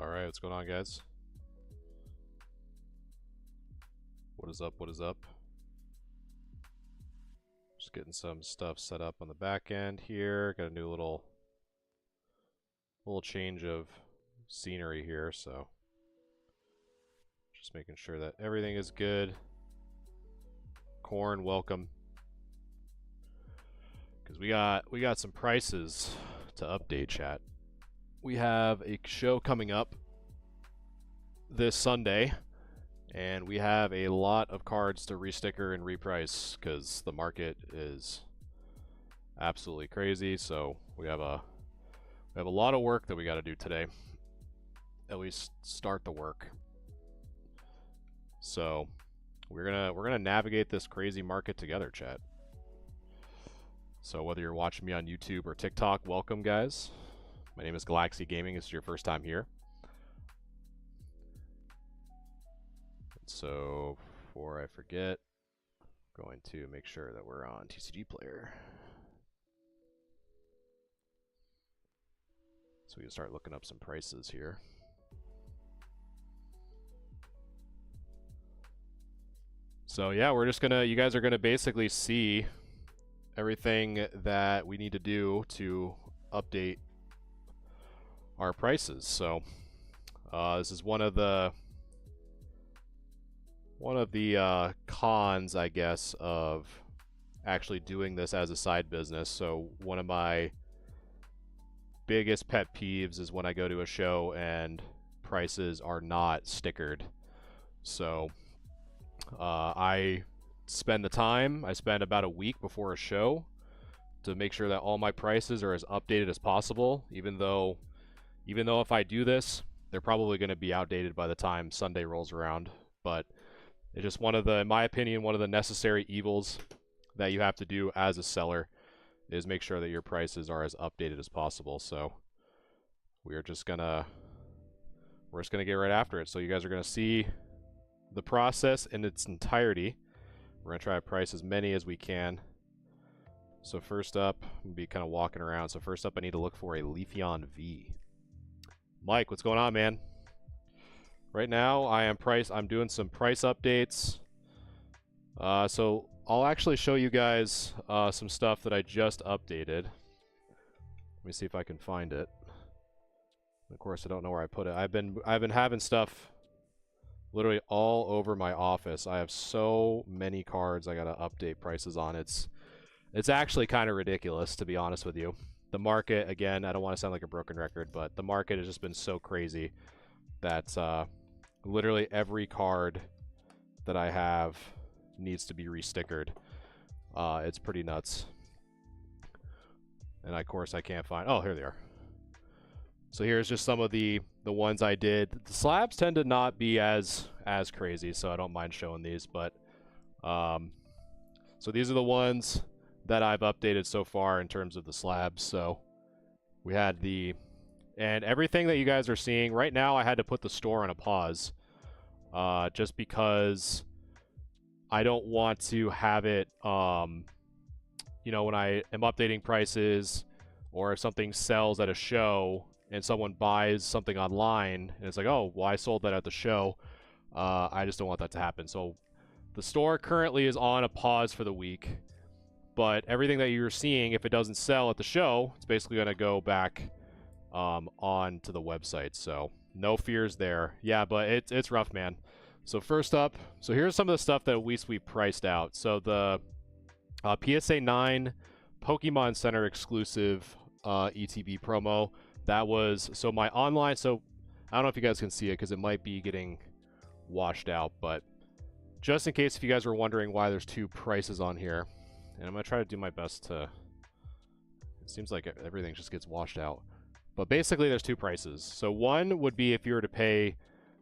Alright, what's going on, guys? What is up? What is up? Just getting some stuff set up on the back end here. Got a new little change of scenery here, so just making sure that everything is good. Corn, welcome. Because we got some prices to update, chat. We have a show coming up this Sunday, and we have a lot of cards to resticker and reprice because the market is absolutely crazy. So we have a lot of work that we got to do today. At least start the work. So we're gonna navigate this crazy market together, chat. So whether you're watching me on YouTube or TikTok, welcome, guys. My name is Galaxy Gaming. This is your first time here. So before I forget, I'm going to make sure that we're on TCG Player. So we can start looking up some prices here. So yeah, we're just gonna, you guys are gonna basically see everything that we need to do to update our prices. So this is one of the cons, I guess, of actually doing this as a side business. So one of my biggest pet peeves is when I go to a show and prices are not stickered. So I spend the time, I spend about a week before a show to make sure that all my prices are as updated as possible, even though if I do this, they're probably going to be outdated by the time Sunday rolls around. But it's just one of the, in my opinion, one of the necessary evils that you have to do as a seller is make sure that your prices are as updated as possible. So we're just gonna get right after it. So you guys are gonna see the process in its entirety. We're gonna try to price as many as we can. So first up, I'm gonna be kind of walking around. So first up, I need to look for a Leafeon V. Mike, what's going on, man? Right now, I'm doing some price updates. So I'll actually show you guys some stuff that I just updated. Let me see if I can find it. Of course, I don't know where I put it. I've been having stuff literally all over my office. I have so many cards I gotta update prices on. It's actually kind of ridiculous, to be honest with you. The market, again, I don't want to sound like a broken record, but the market has just been so crazy that literally every card that I have needs to be restickered. It's pretty nuts. And of course I can't find, oh, here they are. So here's just some of the ones I did. The slabs tend to not be as crazy, so I don't mind showing these, but so these are the ones that I've updated so far in terms of the slabs. So we had and everything that you guys are seeing right now, I had to put the store on a pause just because I don't want to have it, you know, when I am updating prices or if something sells at a show and someone buys something online and it's like, oh, well, I sold that at the show. I just don't want that to happen. So the store currently is on a pause for the week, but everything that you're seeing, if it doesn't sell at the show, it's basically going to go back on to the website. So no fears there. Yeah, but it's rough, man. So first up, so here's some of the stuff that at least we priced out. So the PSA 9 Pokemon Center exclusive ETB promo, that was, so my online, so I don't know if you guys can see it because it might be getting washed out, but just in case if you guys were wondering why there's two prices on here, and I'm going to try to do my best to, it seems like everything just gets washed out. But basically there's two prices. So one would be if you were to pay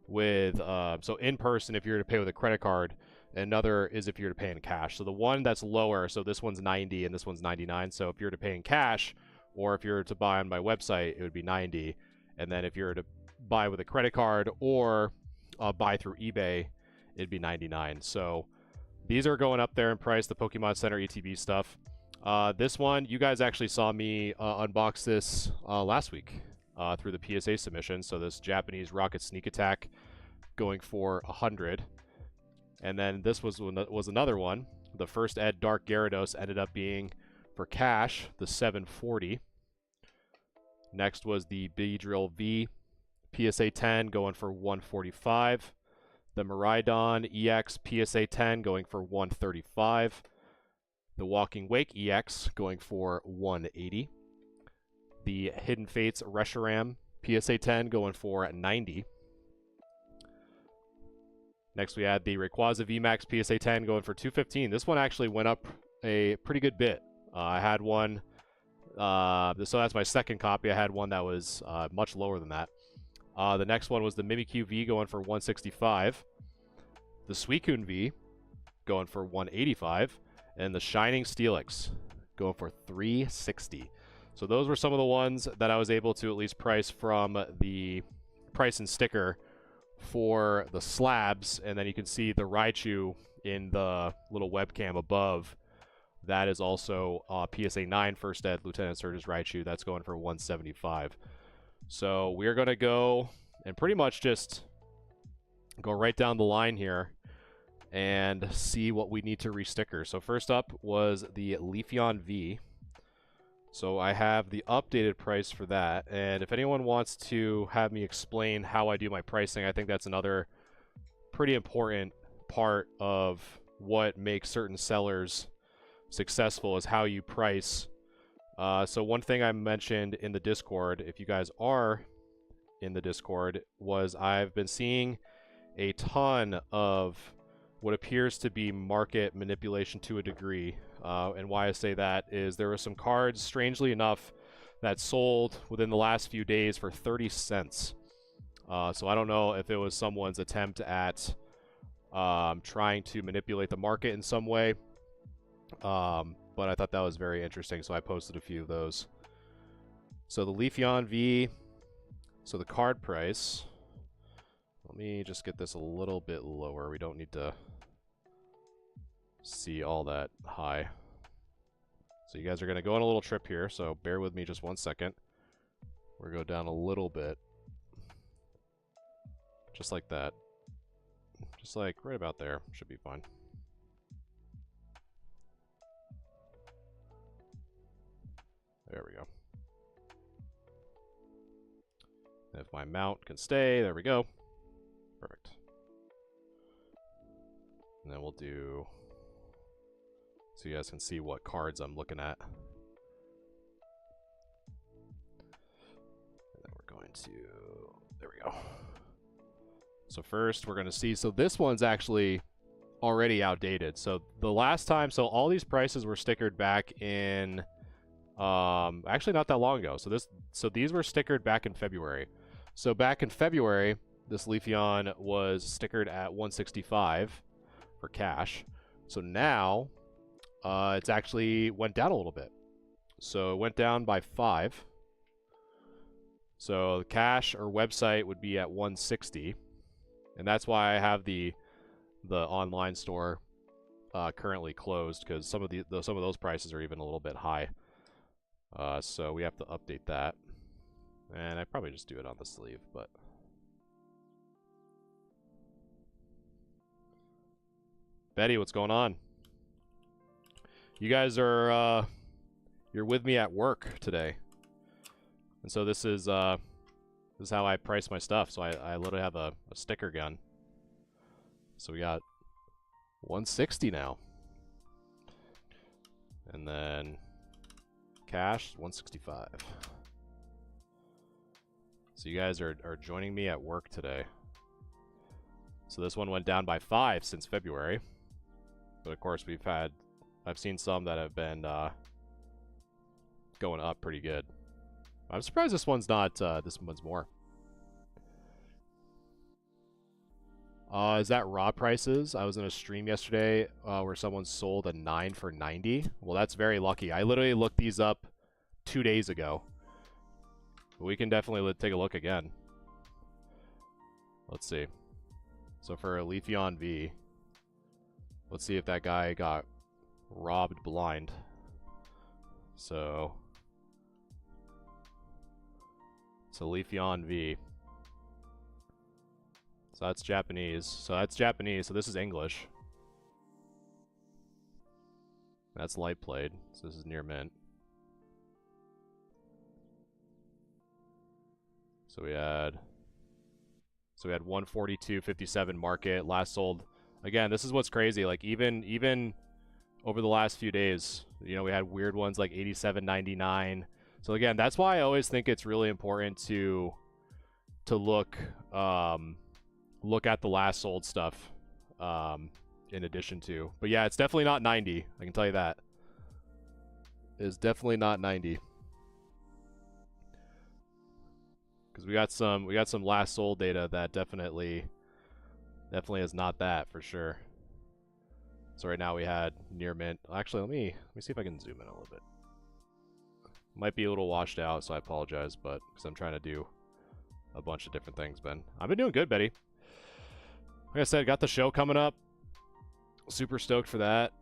with, so in person if you were to pay with a credit card, another is if you were to pay in cash. So the one that's lower, so this one's 90 and this one's 99. So if you were to pay in cash, or if you were to buy on my website, it would be 90. And then if you were to buy with a credit card or buy through eBay, it'd be 99. So these are going up there in price, the Pokemon Center ETB stuff. This one, you guys actually saw me unbox this last week. through the PSA submission. So this Japanese Rocket Sneak Attack going for 100. And then this was another one. The first Ed Dark Gyarados ended up being, for cash, the 740. Next was the Beedrill V PSA 10 going for 145. The Miraidon EX PSA 10 going for 135. The Walking Wake EX going for 180. The Hidden Fates Reshiram PSA 10 going for 90. Next we had the Rayquaza VMAX PSA 10 going for 215. This one actually went up a pretty good bit. I had one, so that's my second copy. I had one that was much lower than that. The next one was the Mimikyu V going for 165. The Suicune V going for 185. And the Shining Steelix going for 360. So those were some of the ones that I was able to at least price from the price and sticker for the slabs. And then you can see the Raichu in the little webcam above. That is also PSA 9 First Ed Lieutenant Surge's Raichu. That's going for 175. So we're going to go and pretty much just go right down the line here and see what we need to resticker. So first up was the Leafeon V. So I have the updated price for that. And if anyone wants to have me explain how I do my pricing, I think that's another pretty important part of what makes certain sellers successful, is how you price. So one thing I mentioned in the Discord, if you guys are in the Discord, was I've been seeing a ton of what appears to be market manipulation to a degree. And why I say that is there were some cards, strangely enough, that sold within the last few days for 30 cents. So I don't know if it was someone's attempt at trying to manipulate the market in some way. But I thought that was very interesting, so I posted a few of those. So the Leafeon V, so the card price, let me just get this a little bit lower. We don't need to see all that high. So you guys are going to go on a little trip here, so bear with me just 1 second. We'll go down a little bit. Just like that. Just like right about there. Should be fine. There we go. And if my mount can stay, there we go. Perfect. And then we'll do, so you guys can see what cards I'm looking at. And then we're going to, there we go. So first we're going to see, so this one's actually already outdated. So the last time, so all these prices were stickered back in, actually not that long ago. So these were stickered back in February. So back in February, this Leafeon was stickered at 165 for cash. So now, it's actually went down a little bit. So it went down by 5. So the cash or website would be at 160. And that's why I have the online store currently closed, because some of those prices are even a little bit high. So we have to update that. And I probably just do it on the sleeve, but Betty, what's going on? You guys are you're with me at work today. And so this is how I price my stuff. So I literally have a sticker gun. So we got 160 now. And then cash 165. So you guys are joining me at work today. So this one went down by 5 since February. But of course I've seen some that have been going up pretty good. I'm surprised this one's not, this one's more. Is that raw prices? I was in a stream yesterday where someone sold a 9 for 90. Well, that's very lucky. I literally looked these up 2 days ago. We can definitely take a look again. Let's see. So for a Leafeon V, let's see if that guy got robbed blind. So Leafeon V. So that's Japanese. So this is English. That's light played. So this is near mint. So we had 142.57 market. Last sold. Again, this is what's crazy. Like even over the last few days, you know, we had weird ones like 87.99. So again, that's why I always think it's really important to look at the last sold stuff in addition to. But yeah, it's definitely not 90. I can tell you that. It's definitely not 90. Because we got some last sold data that definitely is not that for sure. So right now we had near mint. Actually, let me see if I can zoom in a little bit. Might be a little washed out, so I apologize, but because I'm trying to do a bunch of different things, Ben. I've been doing good, Betty. Like I said, got the show coming up. Super stoked for that.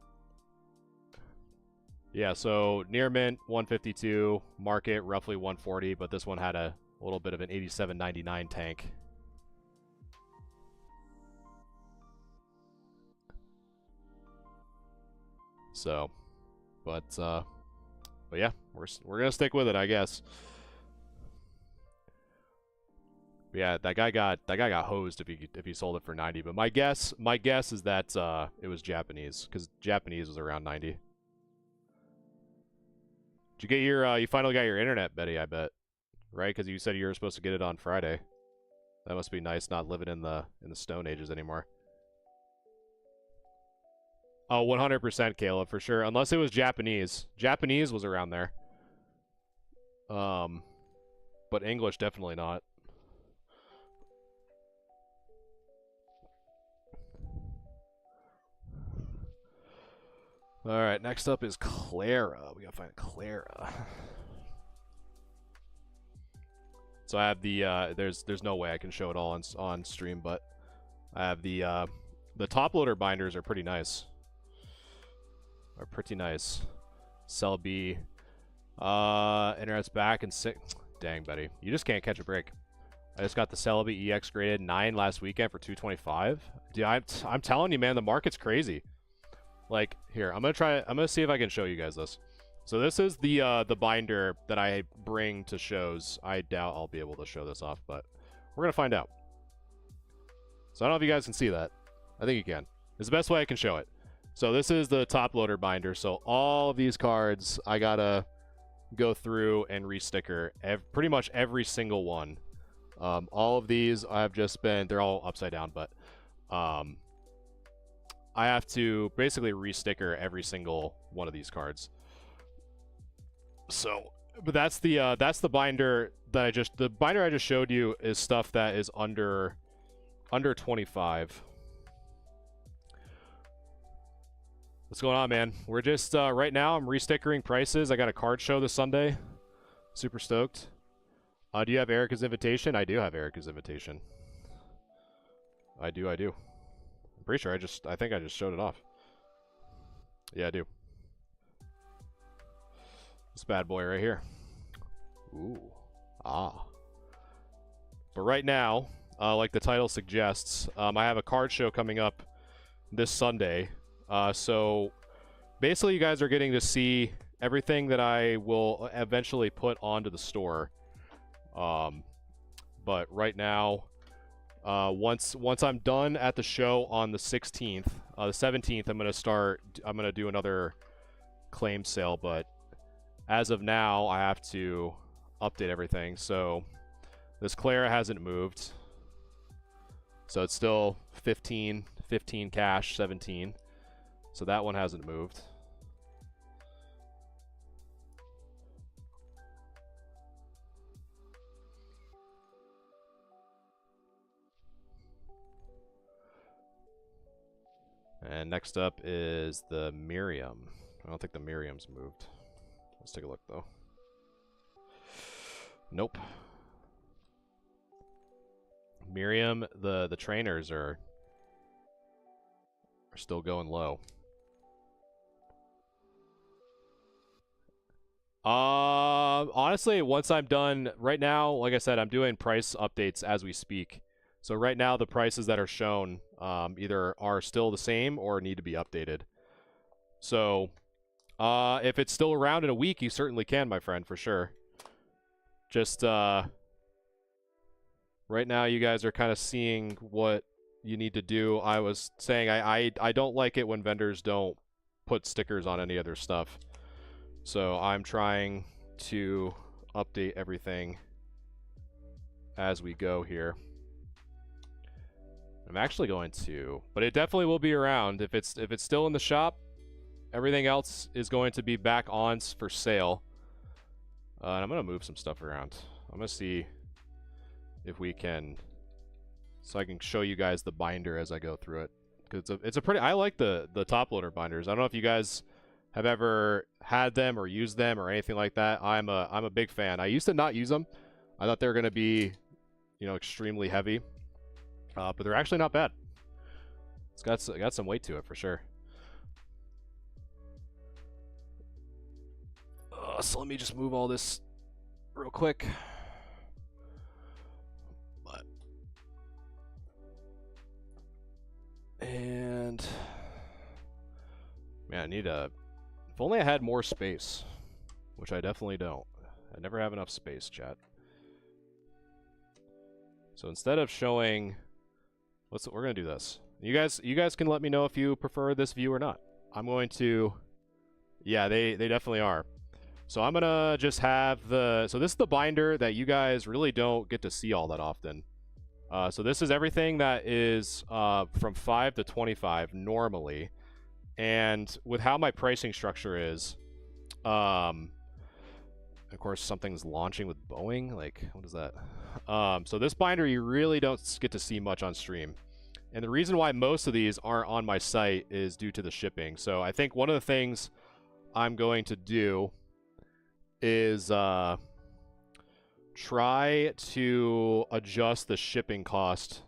Yeah, so near mint 152, market roughly 140, but this one had a little bit of an 87.99 tank. So, but yeah, we're gonna stick with it, I guess. But yeah, that guy got hosed if he sold it for 90. But my guess is that it was Japanese, because Japanese was around 90. Did you get your you finally got your internet, Betty? I bet, right? Because you said you were supposed to get it on Friday. That must be nice, not living in the Stone Ages anymore. Oh, 100% Caleb, for sure. Unless it was Japanese. Japanese was around there. But English, definitely not. Alright, next up is Clara. We gotta find Clara. So I have the, there's no way I can show it all on stream, but I have the top loader binders are pretty nice. Cell B. Internet's back and sick. Dang, buddy. You just can't catch a break. I just got the Celebi EX graded 9 last weekend for 225. Dude, I'm telling you, man, the market's crazy. Like, here, I'm gonna see if I can show you guys this. So this is the binder that I bring to shows. I doubt I'll be able to show this off, but we're gonna find out. So I don't know if you guys can see that. I think you can. It's the best way I can show it. So this is the top loader binder. So all of these cards, I gotta go through and re-sticker pretty much every single one. All of these I've just been, they're all upside down, but I have to basically re-sticker every single one of these cards. So, but that's the binder that the binder I just showed you is stuff that is under 25. What's going on, man? We're just right now I'm re-stickering prices. I got a card show this Sunday. Super stoked. Do you have Erica's invitation? I do have Erica's invitation. I do. I'm pretty sure I think I just showed it off. Yeah, I do. This bad boy right here. Ooh. Ah. But right now, like the title suggests, I have a card show coming up this Sunday. So basically you guys are getting to see everything that I will eventually put onto the store. But right now, once I'm done at the show on the 16th, the 17th, I'm gonna do another claim sale, but as of now, I have to update everything. So this Clara hasn't moved. So it's still 15 cash, 17. So that one hasn't moved. And next up is the Miriam. I don't think the Miriam's moved. Let's take a look, though. Nope. Miriam, the trainers are still going low. Honestly, once I'm done, right now, like I said, I'm doing price updates as we speak. So right now, the prices that are shown either are still the same or need to be updated. So if it's still around in a week, you certainly can, my friend, for sure. Just right now, you guys are kind of seeing what you need to do. I was saying I don't like it when vendors don't put stickers on any other stuff. So I'm trying to update everything as we go here. I'm actually going to, but it definitely will be around. If it's still in the shop, everything else is going to be back on for sale. And I'm going to move some stuff around. I'm going to see if we can, so I can show you guys the binder as I go through it. Because it's a pretty, I like the top loader binders. I don't know if you guys have ever had them or used them or anything like that. I'm a big fan. I used to not use them. I thought they were going to be, you know, extremely heavy. But they're actually not bad. It's got some weight to it for sure. So let me just move all this real quick. And man, I need a. If only I had more space, which I definitely don't. I never have enough space, chat. So instead of showing, we're gonna do this. You guys can let me know if you prefer this view or not. I'm going to. Yeah, they definitely are. So I'm gonna just have the. So this is the binder that you guys really don't get to see all that often. So this is everything that is from 5 to 25 normally. And with how my pricing structure is, of course, something's launching with Boeing. Like, what is that? So this binder, you really don't get to see much on stream. And the reason why most of these aren't on my site is due to the shipping. So I think one of the things I'm going to do is try to adjust the shipping cost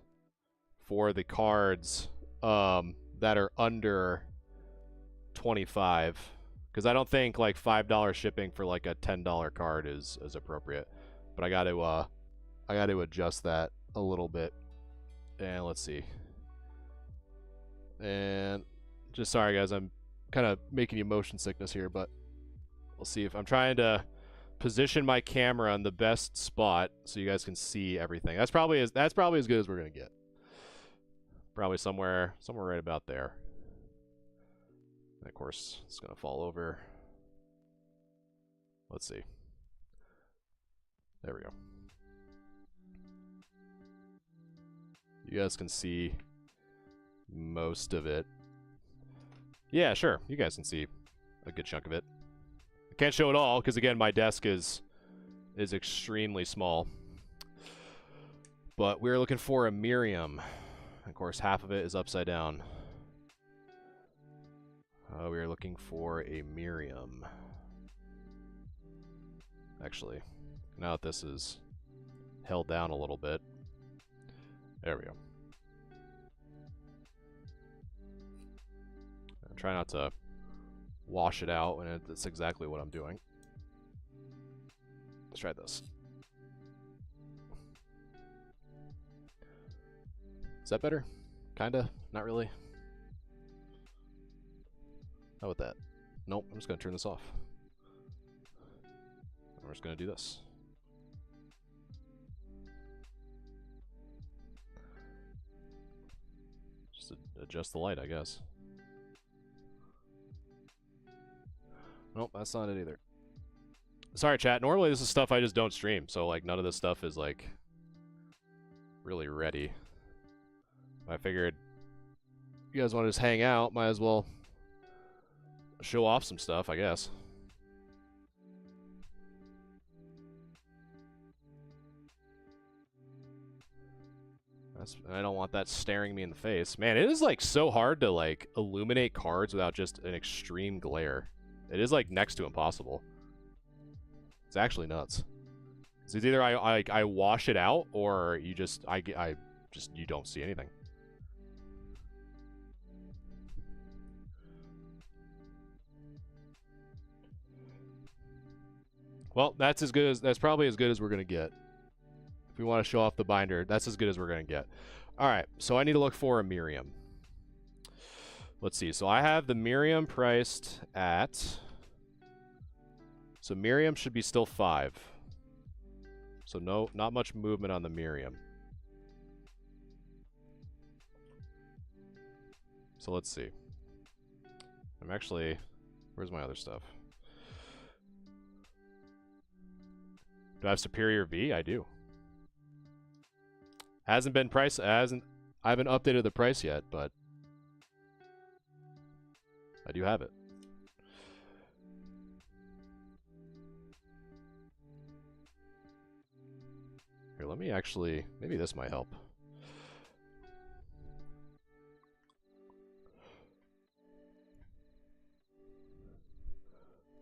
for the cards that are under 25, because I don't think like $5 shipping for like a $10 card is appropriate. But I got to adjust that a little bit. And let's see. And just sorry guys, I'm kind of making you motion sickness here, but we'll see. If I'm trying to position my camera in the best spot so you guys can see everything. That's probably as good as we're gonna get. Probably somewhere right about there. And of course, it's gonna fall over. Let's see. There we go. You guys can see most of it. Yeah, sure. You guys can see a good chunk of it. I can't show it all because again, my desk is extremely small. But we're looking for a Miriam. Of course, half of it is upside down. We are looking for a Miriam. Actually, now that this is held down a little bit. There we go. Try not to wash it out, and that's exactly what I'm doing. Let's try this. Is that better? Kinda? Not really? How about that? Nope, I'm just gonna turn this off. I'm just gonna do this. Just adjust the light, I guess. Nope, that's not it either. Sorry, chat. Normally this is stuff I just don't stream, so like none of this stuff is like really ready. I figured if you guys want to just hang out, might as well show off some stuff, I guess. I don't want that staring me in the face. Man, it is like so hard to like illuminate cards without just an extreme glare. It is like next to impossible. It's actually nuts. It's either I wash it out or you just you don't see anything. Well, that's probably as good as we're gonna get. If we want to show off the binder, that's as good as we're gonna get. All right, so I need to look for a Miriam. Let's see. So I have the Miriam priced at. So Miriam should be still 5. So not much movement on the Miriam. So let's see. I'm actually, where's my other stuff? Do I have Superior V? I do. Hasn't been priced, I haven't updated the price yet, but I do have it. Here, let me actually, maybe this might help.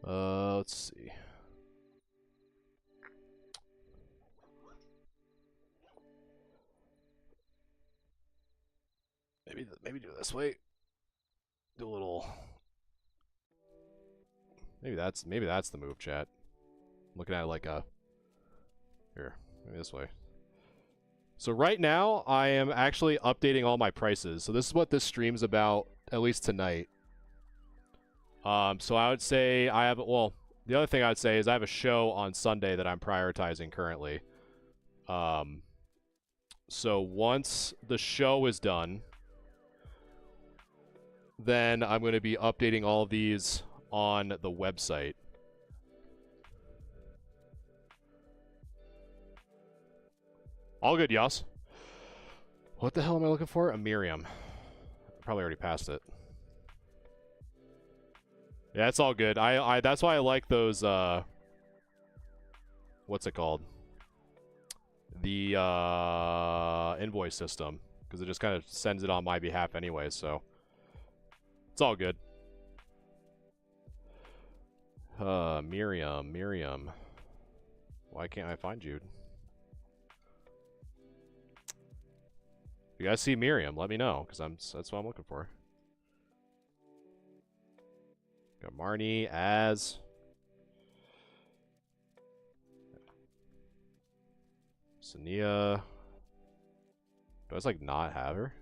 Let's see. Maybe do it this way. Do a little. Maybe that's the move, chat. I'm looking at it like a. Here, maybe this way. So right now, I am actually updating all my prices. So this is what this stream's about, at least tonight. So I would say I have, well, the other thing I would say is I have a show on Sunday that I'm prioritizing currently. So once the show is done, then I'm going to be updating all of these on the website. All good, Yas. What the hell am I looking for? A Miriam. Probably already passed it. Yeah, it's all good. I that's why I like those, what's it called? The, invoice system. Because it just kind of sends it on my behalf anyway, so. It's all good. Miriam. Why can't I find you? If you guys see Miriam, let me know, because that's what I'm looking for. Got Marnie, Az. Sania. Do I just, like, not have her?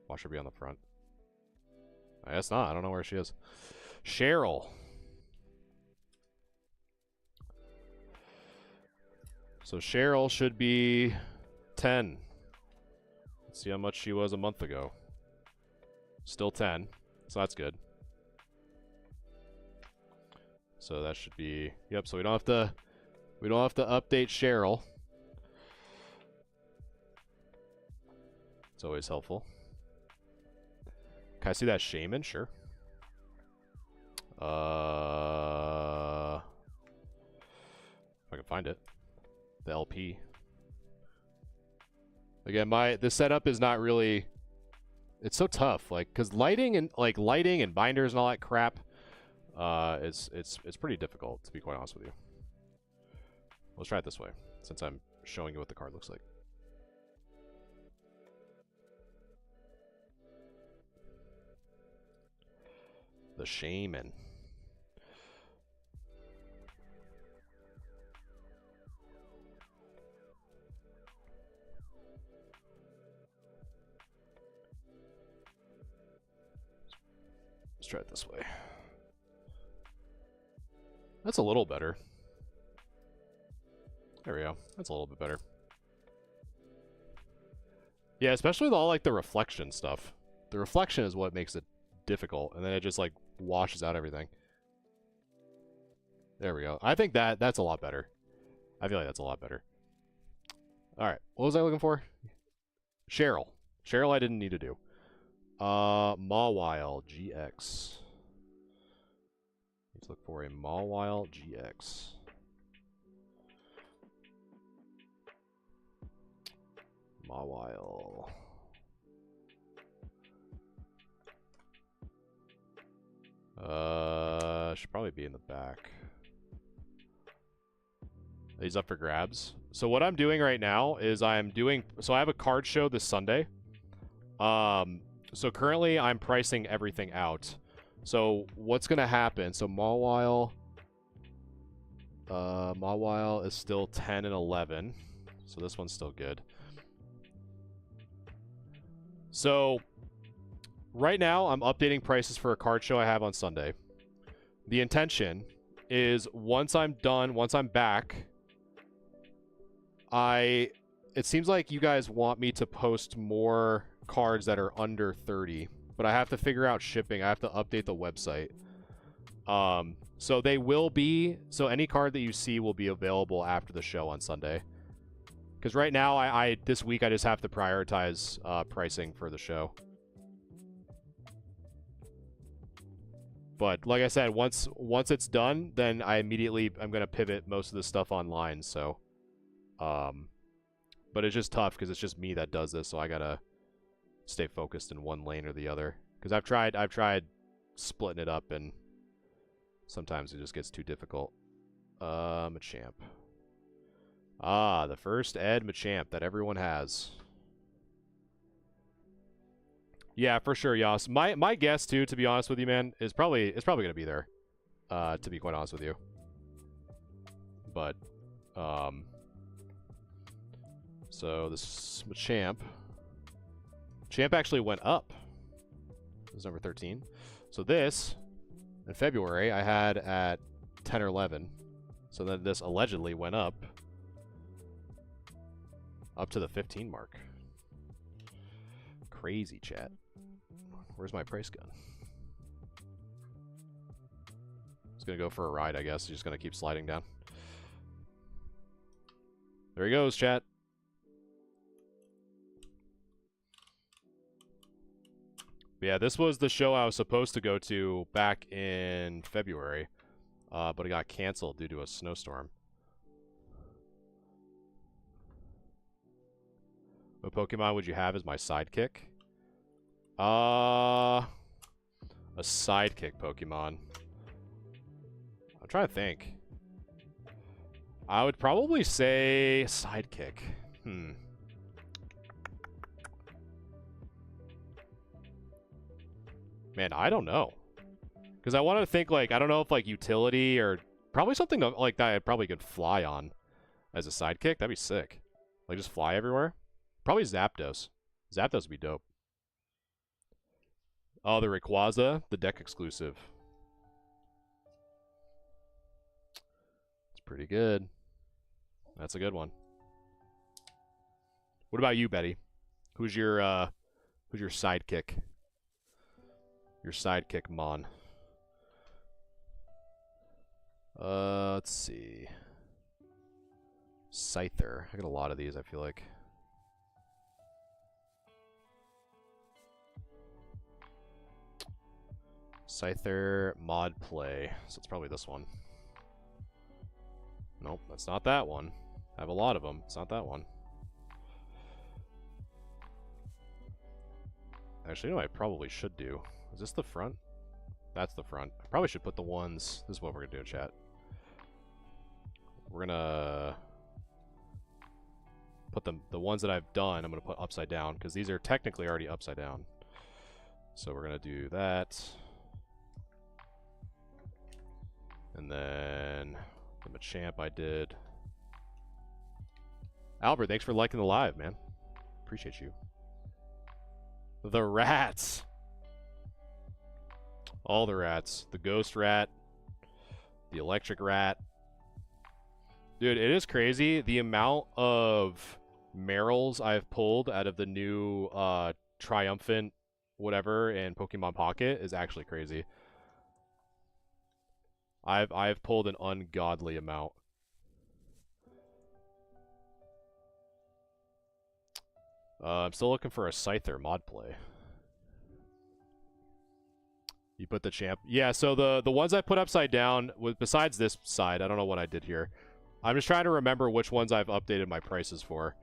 Watch her be on the front. I guess not. I don't know where she is. Cheryl. So Cheryl should be 10. Let's see how much she was a month ago. Still 10. So that's good. So that should be, yep, so we don't have to update Cheryl. It's always helpful. Can I see that Shaman? Sure. If I can find it. The LP. Again, the setup is not really, it's so tough, like, because lighting and binders and all that crap, it's pretty difficult, to be quite honest with you. Let's try it this way, since I'm showing you what the card looks like. The Shaman. Let's try it this way. That's a little better. There we go. That's a little bit better. Yeah, especially with all like the reflection stuff. The reflection is what makes it difficult, and then it just like washes out everything. There we go. I think that's a lot better. I feel like that's a lot better. Alright, what was I looking for? Cheryl. Cheryl I didn't need to do. Mawile GX. Let's look for a Mawile GX. Mawile. Should probably be in the back. He's up for grabs. So what I'm doing right now is so I have a card show this Sunday. So currently I'm pricing everything out. So what's gonna happen? So Mawile, Mawile is still 10 and 11. So this one's still good. So right now I'm updating prices for a card show I have on Sunday. The intention is once I'm done, once I'm back, it seems like you guys want me to post more cards that are under 30, but I have to figure out shipping. I have to update the website. So they will be, so any card that you see will be available after the show on Sunday. Because right now, this week I just have to prioritize pricing for the show. But like I said, once it's done, then I'm gonna pivot most of the stuff online. So, but it's just tough because it's just me that does this, so I gotta stay focused in one lane or the other. Because I've tried splitting it up, and sometimes it just gets too difficult. Machamp. Ah, the first Ed Machamp that everyone has. Yeah, for sure, Yas. My guess too, to be honest with you, man, is it's probably gonna be there. To be quite honest with you. But so this Machamp. Champ actually went up. It was number 13. So this in February I had at 10 or 11. So then this allegedly went up to the 15 mark. Crazy, chat. Where's my price gun? It's gonna go for a ride, I guess. He's just gonna keep sliding down. There he goes, chat. Yeah, this was the show I was supposed to go to back in February, but it got canceled due to a snowstorm. What Pokemon would you have as my sidekick? A sidekick Pokemon. I'm trying to think. I would probably say sidekick. Man, I don't know. Because I wanted to think, like, I don't know if, like, utility or probably something like that I probably could fly on as a sidekick. That'd be sick. Like, just fly everywhere. Probably Zapdos. Zapdos would be dope. Oh, the Rayquaza, the deck exclusive. It's pretty good. That's a good one. What about you, Betty? Who's your sidekick? Your sidekick, Mon. Let's see. Scyther. I got a lot of these, I feel like. Scyther mod play. So it's probably this one. Nope, that's not that one. I have a lot of them. It's not that one. Actually, you know what I probably should do? Is this the front? That's the front. I probably should put the ones... This is what we're going to do, chat. We're going to put the ones that I've done, I'm going to put upside down, because these are technically already upside down. So we're going to do that. And then the Machamp I did. Albert, thanks for liking the live, man. Appreciate you. The rats. All the rats. The ghost rat. The electric rat. Dude, it is crazy. The amount of Merrills I've pulled out of the new Triumphant whatever in Pokemon Pocket is actually crazy. I've pulled an ungodly amount. I'm still looking for a Scyther mod play. You put the champ... Yeah, so the ones I put upside down, besides this side, I don't know what I did here. I'm just trying to remember which ones I've updated my prices for.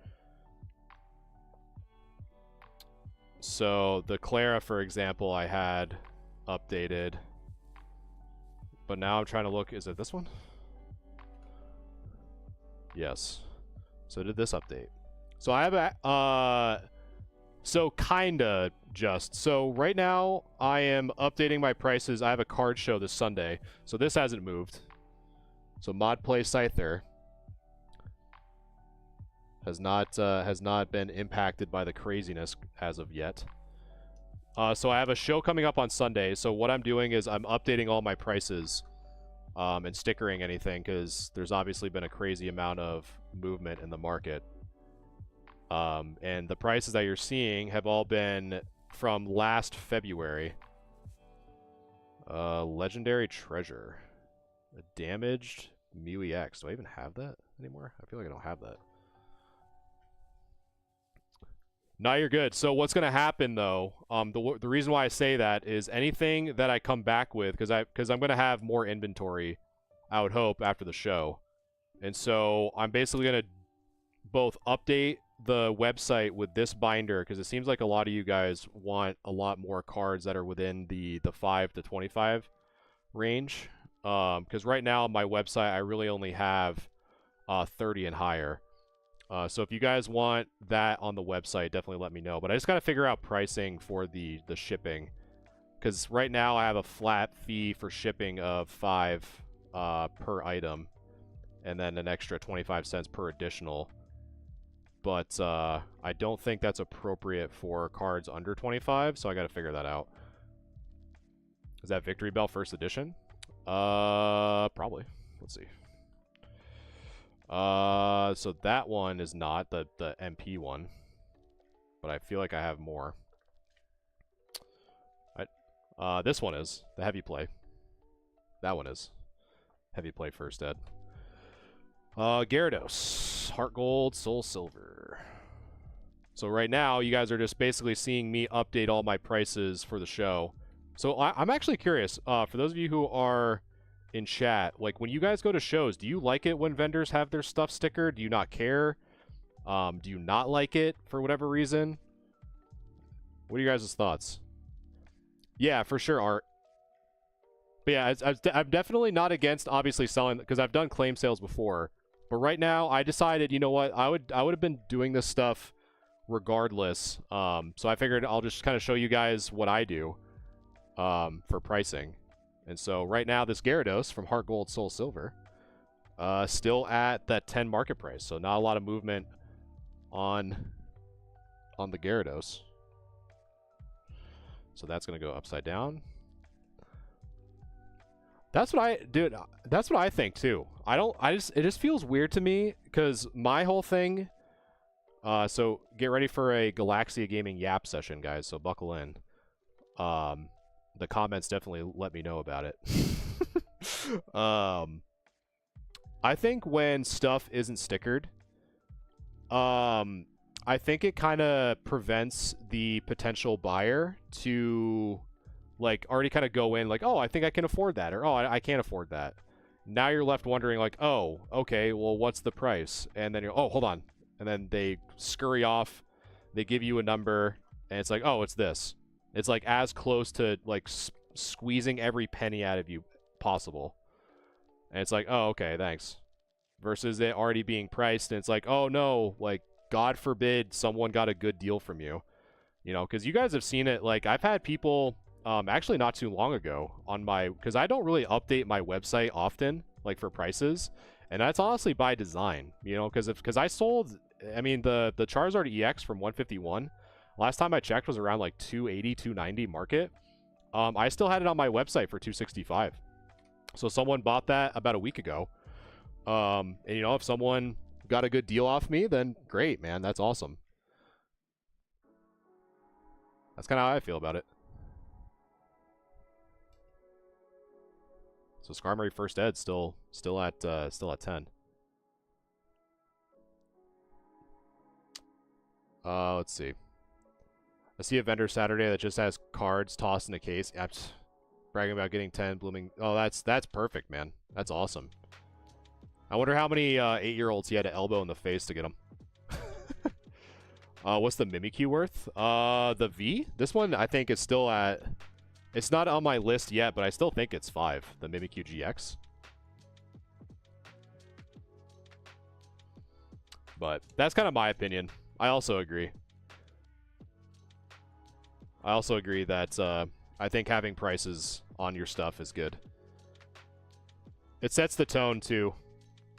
So, the Clara, for example, I had updated. But now I'm trying to look... Is it this one? Yes. So, did this update. So, I have a... So, kinda just. So, right now, I am updating my prices. I have a card show this Sunday. So, this hasn't moved. So Modplay Scyther has not been impacted by the craziness as of yet. So I have a show coming up on Sunday. So what I'm doing is I'm updating all my prices and stickering anything, because there's obviously been a crazy amount of movement in the market. And the prices that you're seeing have all been from last February. Legendary Treasure. A damaged Mew EX. Do I even have that anymore? I feel like I don't have that. No, you're good. So what's going to happen, though, the reason why I say that is anything that I come back with, because I'm going to have more inventory, I would hope, after the show. And so I'm basically going to both update the website with this binder, because it seems like a lot of you guys want a lot more cards that are within the 5 to 25 range. Because right now on my website, I really only have 30 and higher. So if you guys want that on the website, definitely let me know. But I just got to figure out pricing for the shipping. Because right now I have a flat fee for shipping of 5 per item. And then an extra 25 cents per additional. But I don't think that's appropriate for cards under 25, so I got to figure that out. Is that Victory Bell First Edition? Probably. Let's see. So that one is not the MP one, but I feel like I have more. This one is the heavy play. That one is heavy play First Ed. Gyarados, Heart Gold, Soul Silver. So right now, you guys are just basically seeing me update all my prices for the show. So I'm actually curious, for those of you who are in chat, like when you guys go to shows, do you like it when vendors have their stuff stickered? Do you not care? Do you not like it for whatever reason? What are you guys' thoughts? Yeah, for sure, Art. But yeah, I'm definitely not against obviously selling, because I've done claim sales before. But right now, I decided, you know what, I would have been doing this stuff regardless. So I figured I'll just kind of show you guys what I do for pricing. And so right now, this Gyarados from Heart Gold, Soul Silver, still at that 10 market price. So not a lot of movement on the Gyarados. So that's going to go upside down. That's what I think too. It just feels weird to me, because my whole thing, so get ready for a Galaxia Gaming Yap session, guys, so buckle in. The comments definitely let me know about it. I think when stuff isn't stickered, I think it kind of prevents the potential buyer to like already kind of go in like, oh, I think I can afford that, or oh, I can't afford that. Now you're left wondering like, oh, okay, well, what's the price? And then you're, oh, hold on. And then they scurry off, they give you a number, and it's like, oh, it's this. It's like as close to like squeezing every penny out of you possible. And it's like, oh, okay, thanks. Versus it already being priced, and it's like, oh no, like, God forbid someone got a good deal from you. You know, because you guys have seen it, like, I've had people, actually not too long ago on my, because I don't really update my website often, like, for prices. And that's honestly by design, you know, because I sold, I mean, the Charizard EX from 151, last time I checked was around like 280, 290 market. I still had it on my website for 265. So someone bought that about a week ago. And you know, if someone got a good deal off me, then great, man. That's awesome. That's kind of how I feel about it. So Skarmory First Ed still at 10. Let's see. I see a vendor Saturday that just has cards tossed in a case. Bragging about getting 10 blooming. Oh, that's perfect, man. That's awesome. I wonder how many 8-year-olds he had to elbow in the face to get them. What's the Mimikyu worth? The V? This one I think is still at... It's not on my list yet, but I still think it's 5. The Mimikyu GX. But that's kind of my opinion. I also agree. I also agree that I think having prices on your stuff is good. It sets the tone too.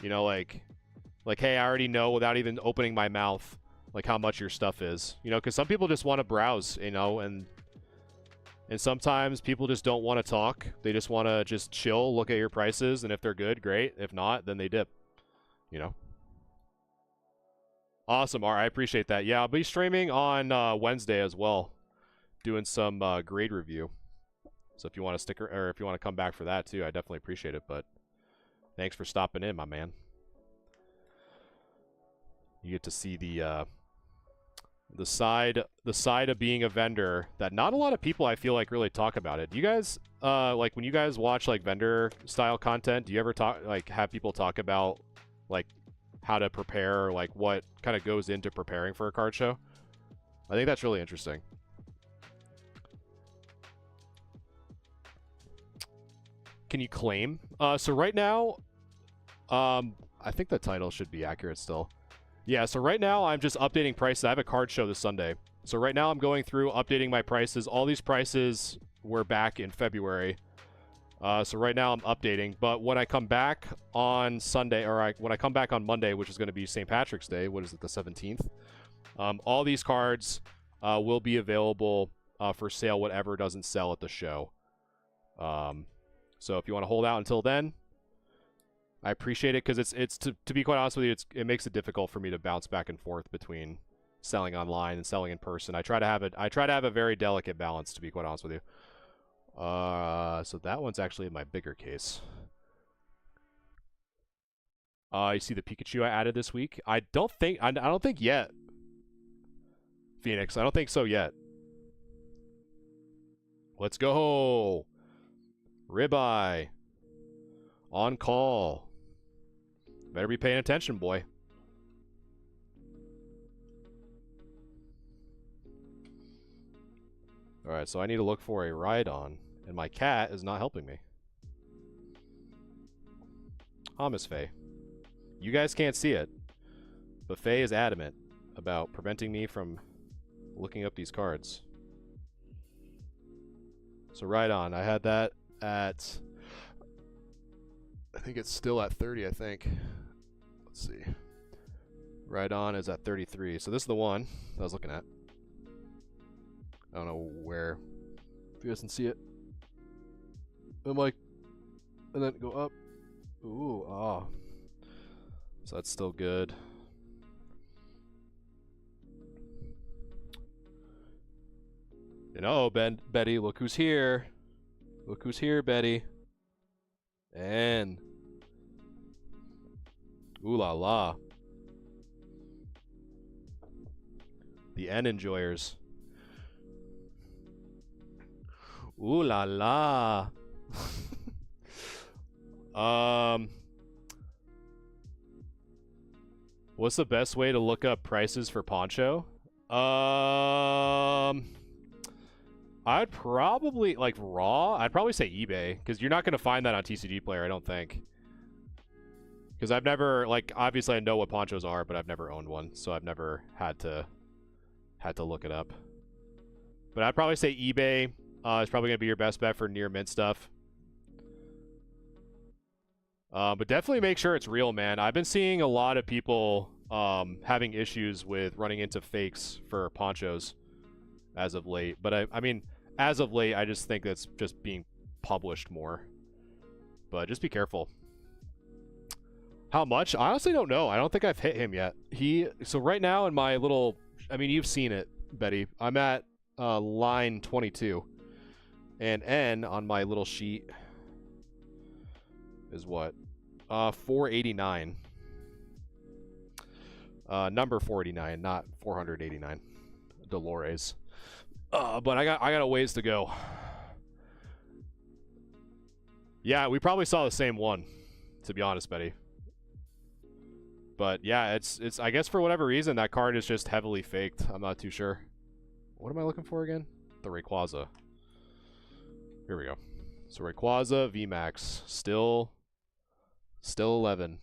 You know, like, hey, I already know without even opening my mouth, like, how much your stuff is. You know, because some people just want to browse, you know, and sometimes people just don't want to talk. They just want to just chill, look at your prices, and if they're good, great. If not, then they dip. You know? Awesome, Art. I appreciate that. Yeah, I'll be streaming on Wednesday as well, doing some grade review. So if you want to stick or if you want to come back for that too, I definitely appreciate it. But thanks for stopping in, my man. You get to see the side of being a vendor that not a lot of people, I feel like, really talk about it. Do you guys like when you guys watch like vendor style content, do you ever have people talk about like how to prepare, or like what kind of goes into preparing for a card show? I think that's really interesting. Can you claim? So right now, I think the title should be accurate still. Yeah, so right now I'm just updating prices. I have a card show this Sunday. So right now I'm going through updating my prices. All these prices were back in February. So right now I'm updating. But when I come back on Sunday, or when I come back on Monday, which is going to be St. Patrick's Day, what is it, the 17th? All these cards will be available for sale, whatever doesn't sell at the show. So if you want to hold out until then, I appreciate it, because it's to be quite honest with you, it makes it difficult for me to bounce back and forth between selling online and selling in person. I try to have a very delicate balance, to be quite honest with you. So that one's actually in my bigger case. You see the Pikachu I added this week? I don't think yet. Phoenix, I don't think so yet. Let's go. Ribeye. On call. Better be paying attention, boy. Alright, so I need to look for a ride-on, and my cat is not helping me. Miss Faye. You guys can't see it, but Faye is adamant about preventing me from looking up these cards. So ride-on, I had that at... I think it's still at 30, I think. Let's see. Ride-on is at 33. So this is the one I was looking at. I don't know where. If you guys can see it. I'm like, and then go up. Ooh, ah. So that's still good. You know, Betty, look who's here. Look who's here, Betty. And ooh la la. The N enjoyers. Ooh la la. What's the best way to look up prices for Poncho? I'd probably, like, raw, I'd probably say eBay, because you're not going to find that on TCG Player, I don't think. Because I've never, like, obviously I know what ponchos are, but I've never owned one, so I've never had to look it up. But I'd probably say eBay is probably going to be your best bet for near mint stuff. But definitely make sure it's real, man. I've been seeing a lot of people having issues with running into fakes for ponchos as of late. But I mean, as of late, I just think that's just being published more. But just be careful. How much? I honestly don't know. I don't think I've hit him yet. So right now in my little, I mean, you've seen it, Betty. I'm at line 22. And N on my little sheet is what? 489. Number 489, not 489. Dolores. But I got a ways to go. Yeah, we probably saw the same one, to be honest, Betty. But yeah, it's I guess for whatever reason that card is just heavily faked. I'm not too sure. What am I looking for again? The Rayquaza. Here we go. So Rayquaza VMAX still 11.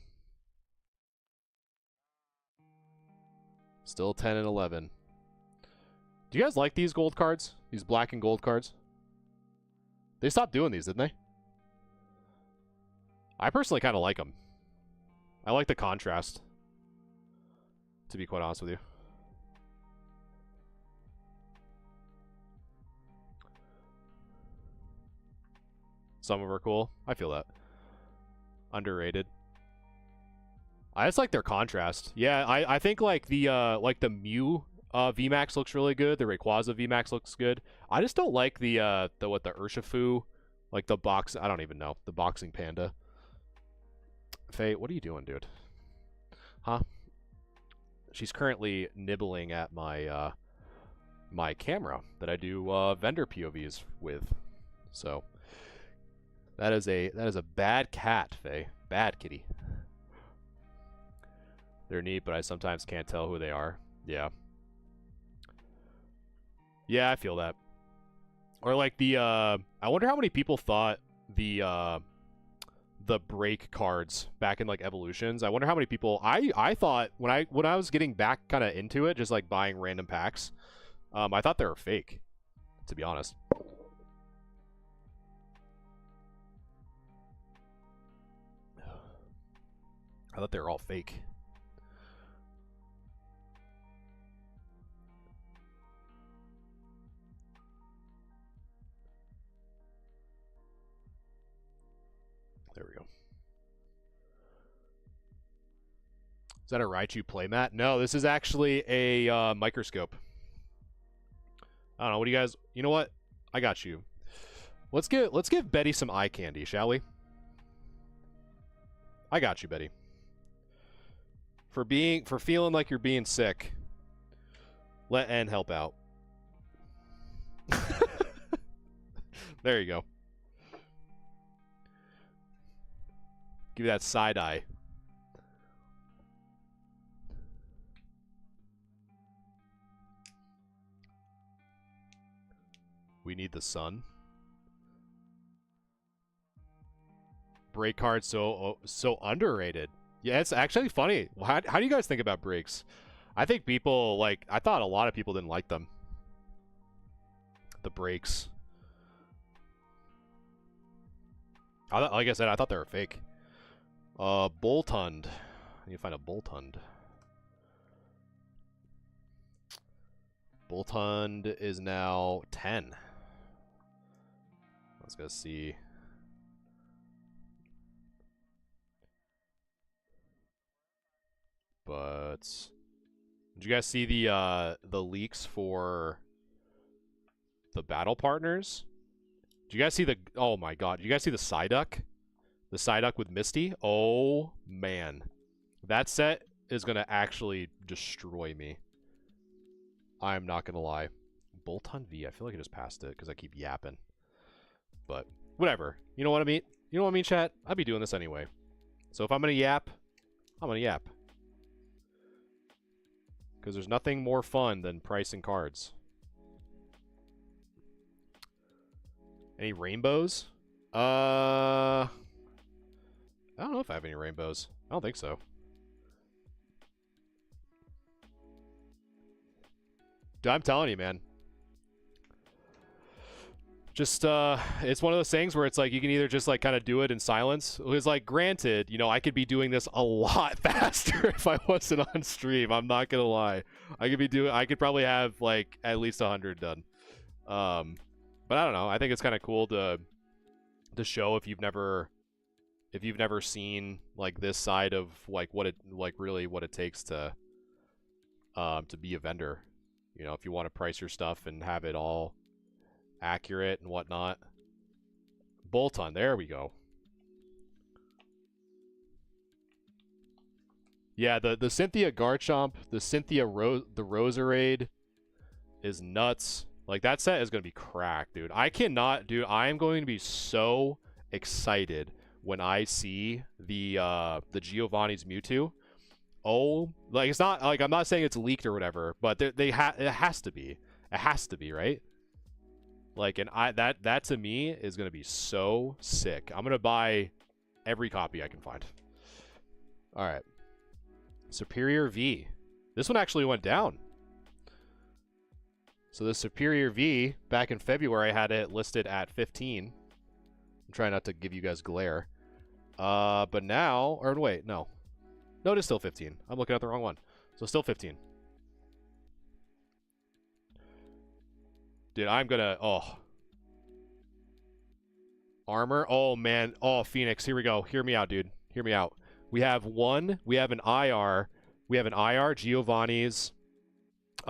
Still 10 and 11. Do you guys like these gold cards? These black and gold cards? They stopped doing these, didn't they? I personally kind of like them. I like the contrast, to be quite honest with you. Some of them are cool. I feel that. Underrated. I just like their contrast. Yeah, I think like the Mew VMAX looks really good. The Rayquaza VMAX looks good. I just don't like the Urshifu, like the box. I don't even know the boxing panda. Faye, what are you doing, dude? Huh? She's currently nibbling at my my camera that I do vendor POVs with. So that is a bad cat, Faye. Bad kitty. They're neat, but I sometimes can't tell who they are. Yeah. Yeah, I feel that. Or like the I wonder how many people thought the break cards back in like evolutions. I wonder how many people I thought when I was getting back kind of into it, just like buying random packs, I thought they were fake, to be honest. I thought they were all fake. There we go. Is that a Raichu playmat? No, this is actually a microscope. I don't know. What do you guys? You know what? I got you. Let's give Betty some eye candy, shall we? I got you, Betty. For feeling like you're being sick, let N help out. There you go. Give you that side eye. We need the sun. Break card so underrated. Yeah, it's actually funny. How do you guys think about breaks? I think people I thought a lot of people didn't like them. The breaks. Like I said, I thought they were fake. Boltund. I need to find a Boltund. Boltund is now 10. Let's go see. But did you guys see the leaks for the battle partners? Did you guys see the? Oh my god! Did you guys see the Psyduck? The Psyduck with Misty? Oh man, that set is gonna actually destroy me. I'm not gonna lie. Boltund V. I feel like I just passed it because I keep yapping. But whatever. You know what I mean? You know what I mean, chat? I'd be doing this anyway. So if I'm gonna yap, I'm gonna yap. Because there's nothing more fun than pricing cards. Any rainbows? I don't know if I have any rainbows. I don't think so. Dude, I'm telling you, man. Just, it's one of those things where it's like you can either just like kind of do it in silence. It's like, granted, you know, I could be doing this a lot faster if I wasn't on stream. I'm not gonna lie. I could probably have like at least 100 done. But I don't know. I think it's kind of cool to show if you've never seen like this side of like what it takes to be a vendor. You know, if you want to price your stuff and have it all accurate and whatnot. Boltund, there we go. Yeah, the Cynthia Garchomp, the Cynthia the Roserade is nuts. Like, that set is going to be cracked, dude. I am going to be so excited when I see the Giovanni's Mewtwo. Oh, like, it's not, like, I'm not saying it's leaked or whatever, but it has to be. It has to be, right? Like, and that to me is going to be so sick. I'm going to buy every copy I can find. All right. Superior V. This one actually went down. So the Superior V, back in February, I had it listed at 15. I'm trying not to give you guys glare. But now, or wait, no. No, it is still 15. I'm looking at the wrong one. So still 15. Dude, I'm gonna, oh. Armor, oh man, oh, Phoenix, here we go. Hear me out, dude. Hear me out. We have an IR, Giovanni's,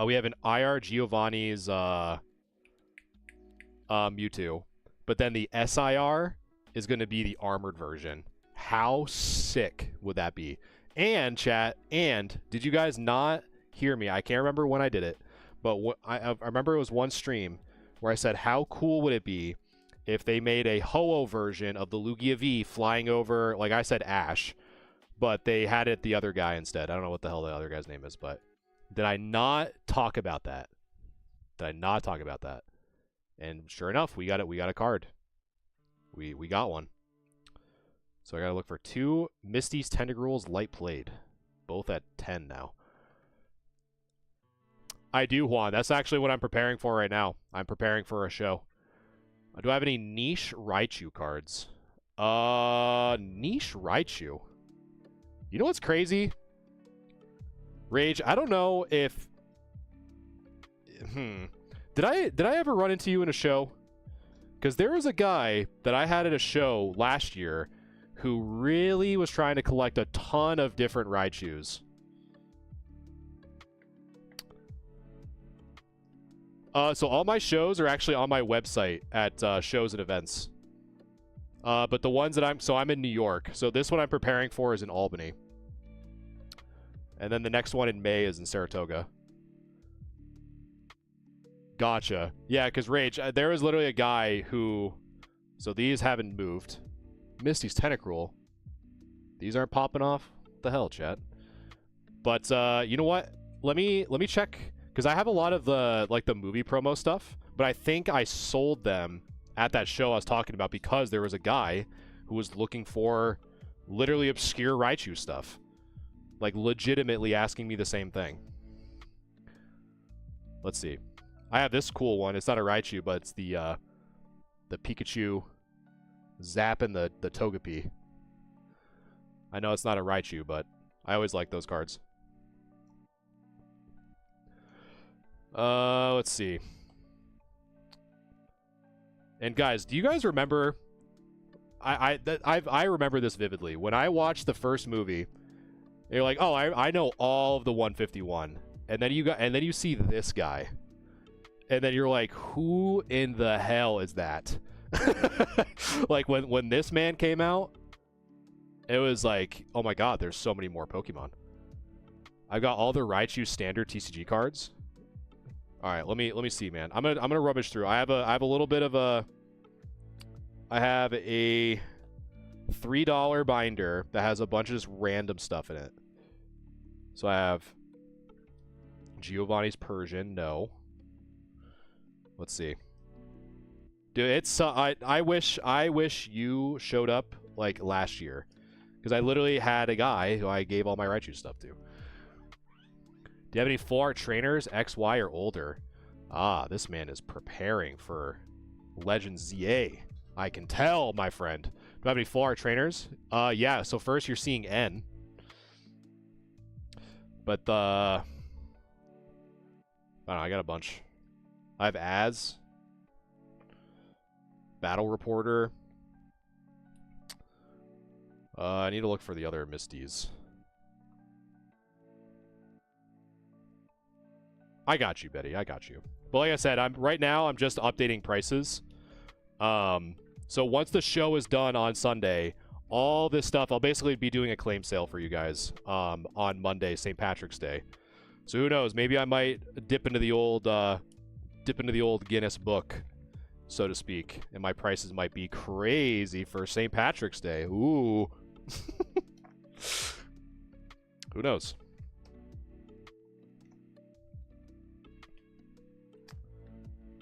we have an IR Giovanni's, Mewtwo. But then the SIR is gonna be the armored version. How sick would that be? And, chat, and, did you guys not hear me? I can't remember when I did it, but I remember it was one stream where I said, how cool would it be if they made a Ho-Oh version of the Lugia V flying over, like I said, Ash, but they had it the other guy instead. I don't know what the hell the other guy's name is, but did I not talk about that? Did I not talk about that? And sure enough, we got it. We got a card. We got one. So I gotta look for 2 Misty's Tentacruels Light Played. Both at 10 now. I do, Juan. That's actually what I'm preparing for right now. I'm preparing for a show. Do I have any niche Raichu cards? Niche Raichu. You know what's crazy? Rage, I don't know if... Did I ever run into you in a show? Because there was a guy that I had at a show last year who really was trying to collect a ton of different Raichus. So all my shows are actually on my website at shows and events. But the ones that I'm in New York. So this one I'm preparing for is in Albany. And then the next one in May is in Saratoga. Gotcha. Yeah, because Rage, there was literally a guy who... So these haven't moved. Misty's Tentacruel. These aren't popping off? What the hell, chat? But, you know what? Let me check... Because I have a lot of the movie promo stuff, but I think I sold them at that show I was talking about because there was a guy who was looking for literally obscure Raichu stuff. Like, legitimately asking me the same thing. Let's see. I have this cool one. It's not a Raichu, but it's the Pikachu zapping the Togepi. I know it's not a Raichu, but I always like those cards. Let's see. And guys, do you guys remember? I remember this vividly. When I watched the first movie, you're like, oh, I know all of the 151, and then you see this guy, and then you're like, who in the hell is that? Like when this man came out, it was like, oh my god, there's so many more Pokemon. I've got all the Raichu standard TCG cards. All right, let me see, man. I'm gonna rummage through. I have a little bit of a. I have a $3 binder that has a bunch of just random stuff in it. So I have Giovanni's Persian. No. Let's see. Dude, it's I wish you showed up like last year, because I literally had a guy who I gave all my Raichu stuff to. Do you have any full art trainers, X, Y, or older? Ah, this man is preparing for Legends ZA. I can tell, my friend. Do I have any full art trainers? Yeah, so first you're seeing N. But I don't know, I got a bunch. I have Az. Battle Reporter. I need to look for the other Misties. I got you, Betty. I got you. But like I said, right now I'm just updating prices. So once the show is done on Sunday, all this stuff, I'll basically be doing a claim sale for you guys on Monday, St. Patrick's Day. So who knows? Maybe I might dip into the old Guinness book, so to speak, and my prices might be crazy for St. Patrick's Day. Ooh. Who knows?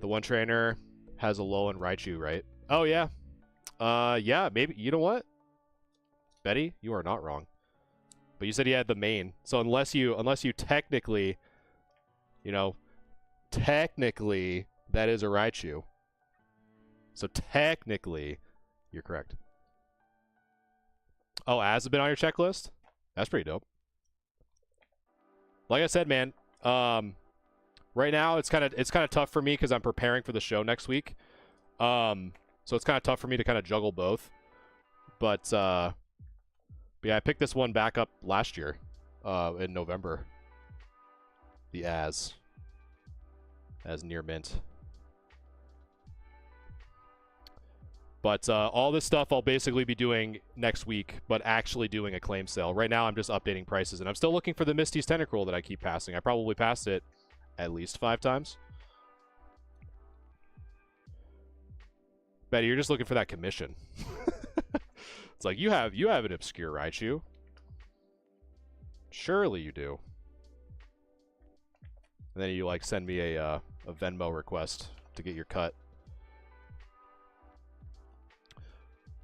The one trainer has a Alolan Raichu, right? Oh, yeah. Yeah, maybe. You know what? Betty, you are not wrong. But you said he had the main. So unless you technically, technically that is a Raichu. So technically, you're correct. Oh, Az has been on your checklist? That's pretty dope. Like I said, man, right now it's kind of tough for me because I'm preparing for the show next week. So it's kind of tough for me to kind of juggle both. But yeah, I picked this one back up last year, in November. The Az near mint. But all this stuff I'll basically be doing next week, but actually doing a claim sale. Right now I'm just updating prices, and I'm still looking for the Misty's Tentacruel that I keep passing. I probably passed it at least 5 times. Betty, you're just looking for that commission. It's like, you have an obscure Raichu. Surely you do. And then you like send me a Venmo request to get your cut.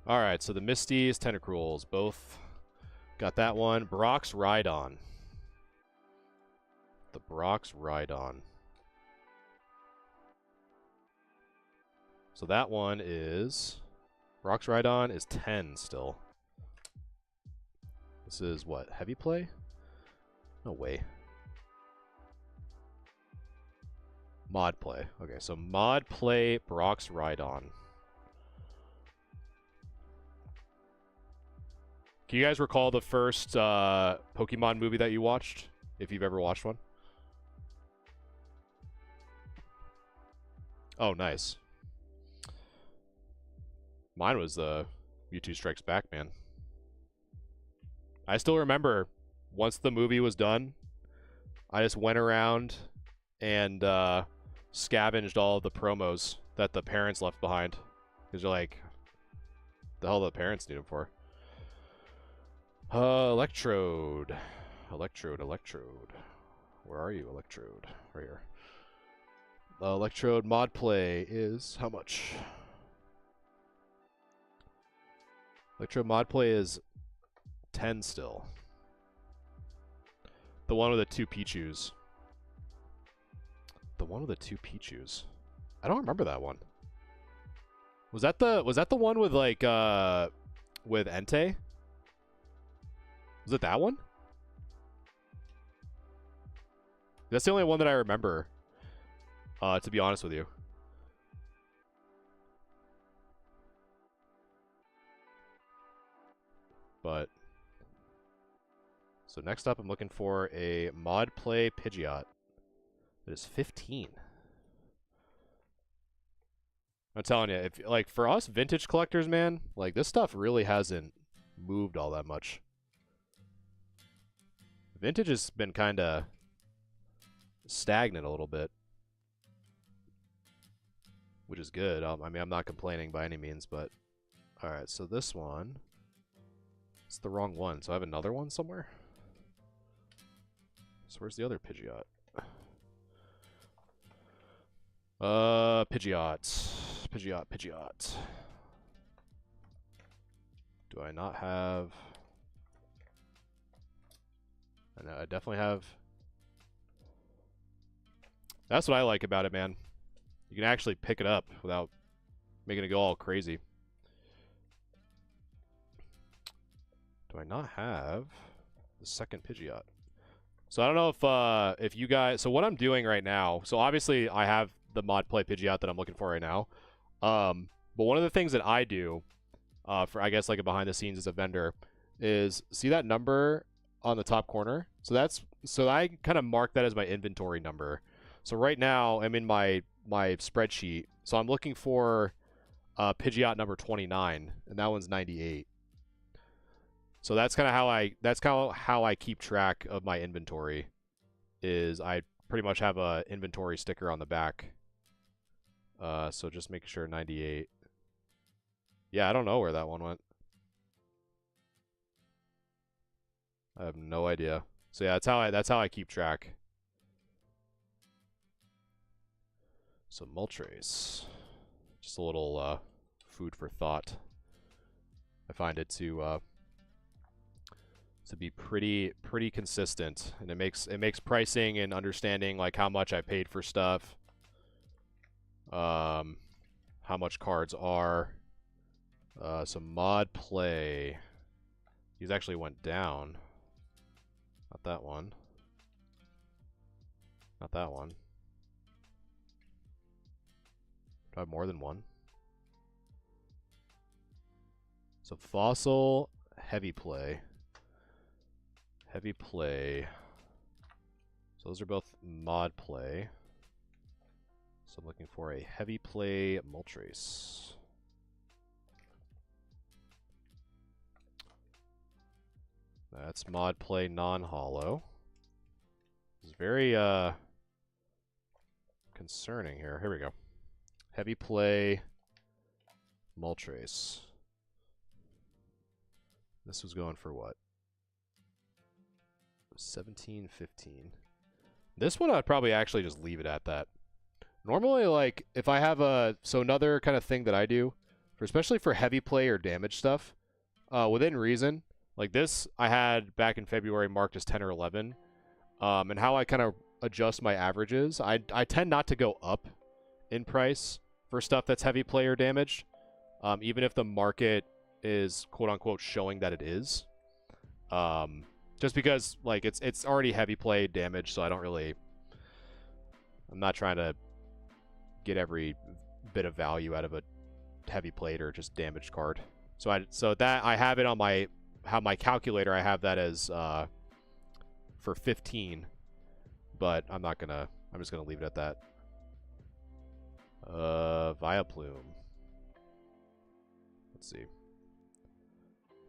Alright, so the Misty's Tentacruels, both got that one. Brock's Rhydon. The Brock's Rhydon. So that one is... Brock's Rhydon is 10 still. This is what? Heavy play? No way. Mod play. Okay, so mod play Brock's Rhydon. Can you guys recall the first Pokemon movie that you watched? If you've ever watched one? Oh, nice. Mine was the Mewtwo Strikes Back, man. I still remember, once the movie was done, I just went around and scavenged all of the promos that the parents left behind. Because you're like, the hell do the parents need them for? Electrode. Electrode. Where are you, Electrode? Right here. Electrode mod play is how much? Electrode mod play is 10 still. The one with the 2 Pichus. The one with the 2 Pichus. I don't remember that one. Was that the one with like with Entei? Was it that one? That's the only one that I remember, to be honest with you. But, so next up I'm looking for a mod play Pidgeot. That is 15. I'm telling you, if like for us vintage collectors, man, like this stuff really hasn't moved all that much. Vintage has been kind of stagnant a little bit, which is good. I mean, I'm not complaining by any means, but all right. So this one, it's the wrong one. So I have another one somewhere. So where's the other Pidgeot? Pidgeot. Do I not have? I definitely have. That's what I like about it, man. You can actually pick it up without making it go all crazy. Do I not have the second Pidgeot? So I don't know if you guys. So what I'm doing right now. So obviously I have the mod play Pidgeot that I'm looking for right now. But one of the things that I do, for I guess like a behind the scenes as a vendor, is see that number on the top corner. So I kind of mark that as my inventory number. So right now I'm in my spreadsheet. So I'm looking for Pidgeot number 29, and that one's 98. So that's kind of how I keep track of my inventory. Is I pretty much have a inventory sticker on the back. So just make sure 98. Yeah, I don't know where that one went. I have no idea. So yeah, that's how I keep track. So Moltres, just a little food for thought. I find it to be pretty consistent, and it makes pricing and understanding like how much I paid for stuff, how much cards are. So mod play These actually went down. Not that one. Not that one. Do I have more than one? So Fossil, Heavy Play. Heavy Play. So those are both Mod Play. So I'm looking for a Heavy Play Moltres. That's Mod Play non-hollow. It's very concerning here. Here we go. Heavy Play Moltres. This was going for what? 17.15. This one I'd probably actually just leave it at that. Normally, like, if I have so another kind of thing that I do, especially for heavy play or damage stuff, within reason, like this I had back in February marked as 10 or 11, and how I kind of adjust my averages, I tend not to go up in price for stuff that's heavy play or damaged, even if the market is quote-unquote showing that it is. Just because, like, it's already heavy play damage, so I'm not trying to get every bit of value out of a heavy played or just damaged card. So that I have it on my calculator, I have that as for 15, but I'm just gonna leave it at that. Vileplume. Let's see.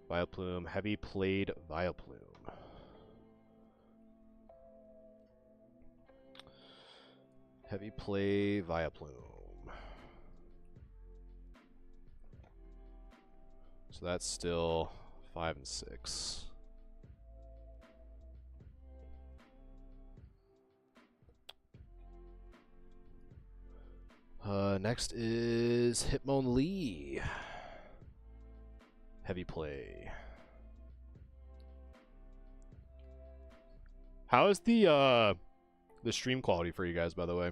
Vileplume, heavy played Vileplume. Heavy play Vileplume. So that's still 5 and 6. Next is Hitmonlee. Heavy play. How is the stream quality for you guys, by the way?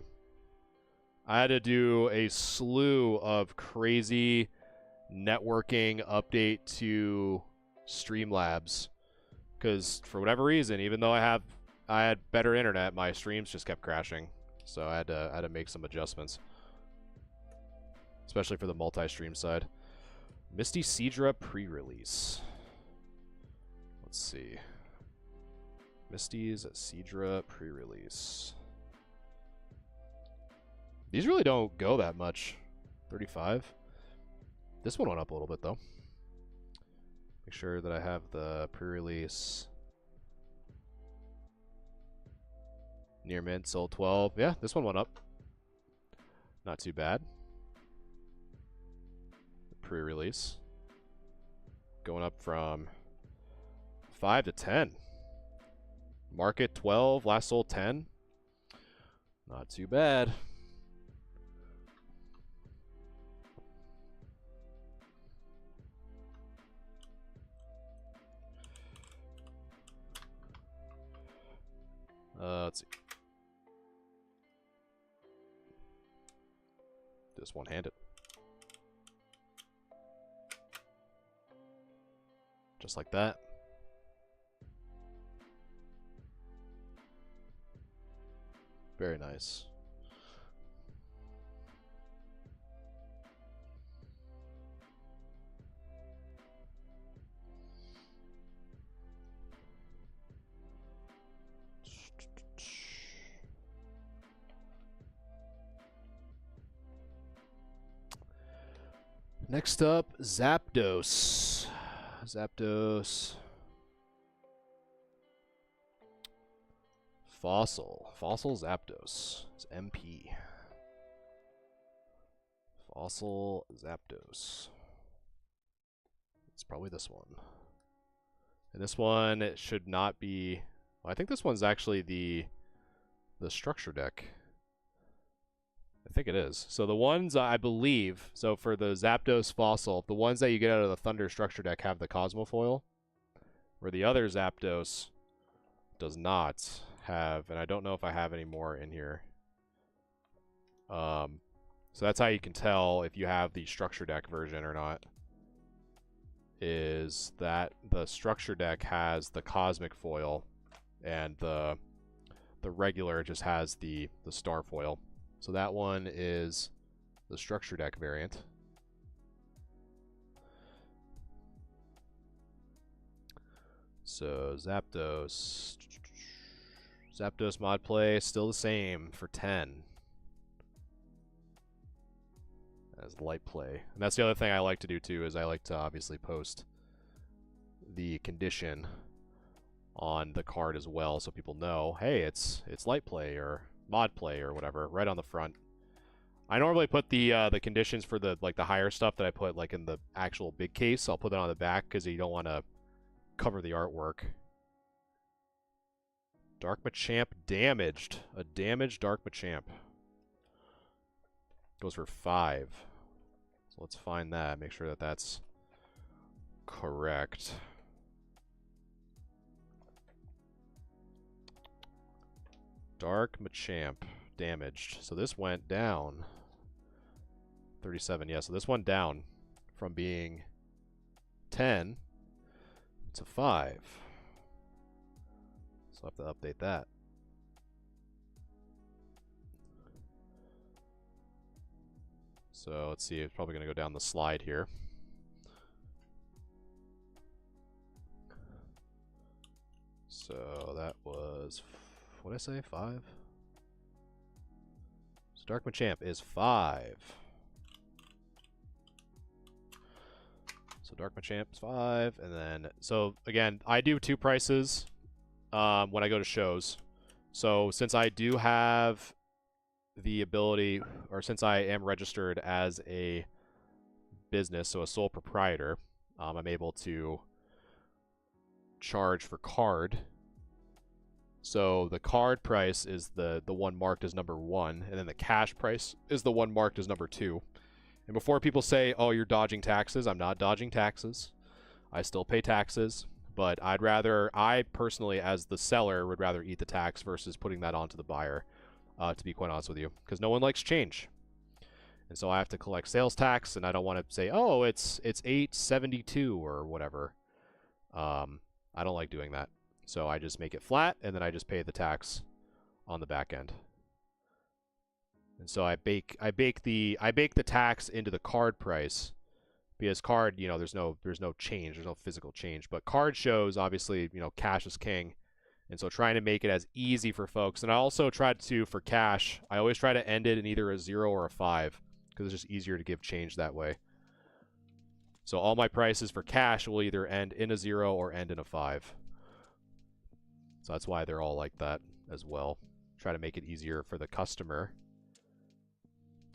I had to do a slew of crazy networking update to Streamlabs because for whatever reason, even though I had better internet, my streams just kept crashing. So I had to make some adjustments, especially for the multi-stream side. Misty Seadra pre-release. Let's see. Misty's Seadra pre-release. These really don't go that much. 35. This one went up a little bit, though. Make sure that I have the pre-release. Near mint, sold 12. Yeah, this one went up. Not too bad. Pre-release. Going up from 5 to 10. Market 12, last sold 10. Not too bad. Let's see. Just one-handed. Just like that. Very nice. Next up, Zapdos. Zapdos. Fossil. Fossil Zapdos. It's MP. Fossil Zapdos. It's probably this one. And this one, it should not be... Well, I think this one's actually the structure deck. I think it is. So the ones, I believe, so for the Zapdos Fossil, the ones that you get out of the Thunder structure deck have the Cosmofoil, where the other Zapdos does not have, and I don't know if I have any more in here. So that's how you can tell if you have the structure deck version or not. is that the structure deck has the cosmic foil, and the regular just has the star foil. So that one is the structure deck variant. So Zapdos mod play still the same for 10 as light play. And that's the other thing I like to do too, is I like to obviously post the condition on the card as well, so people know, hey, it's light play or mod play or whatever, right on the front. I normally put the conditions for the higher stuff that I put like in the actual big case. I'll put it on the back because you don't want to cover the artwork. Dark Machamp damaged. A damaged Dark Machamp. Goes for 5. So let's find that. Make sure that that's correct. Dark Machamp damaged. So this went down. 37, yeah. So this went down from being 10 to 5. So I'll have to update that. So let's see, it's probably going to go down the slide here. So that was, what did I say, 5? So Dark Machamp is 5. So Dark Machamp is 5, and then, so again, I do 2 prices when I go to shows. So since I do have the ability, or since I am registered as a business, so a sole proprietor, I'm able to charge for card. So the card price is the one marked as number 1, and then the cash price is the one marked as number 2. And before people say, oh, you're dodging taxes, I'm not dodging taxes. I still pay taxes, but I personally, as the seller, would rather eat the tax versus putting that onto the buyer, to be quite honest with you, because no one likes change. And so I have to collect sales tax, and I don't want to say, oh, it's $8.72 or whatever. I don't like doing that. So I just make it flat, and then I just pay the tax on the back end. And so I bake the tax into the card price, because card, you know, there's no change, there's no physical change. But card shows, obviously, you know, cash is king. And so trying to make it as easy for folks. And I also tried to, for cash, I always try to end it in either a 0 or a 5, because it's just easier to give change that way. So all my prices for cash will either end in a 0 or end in a 5. So that's why they're all like that as well. Try to make it easier for the customer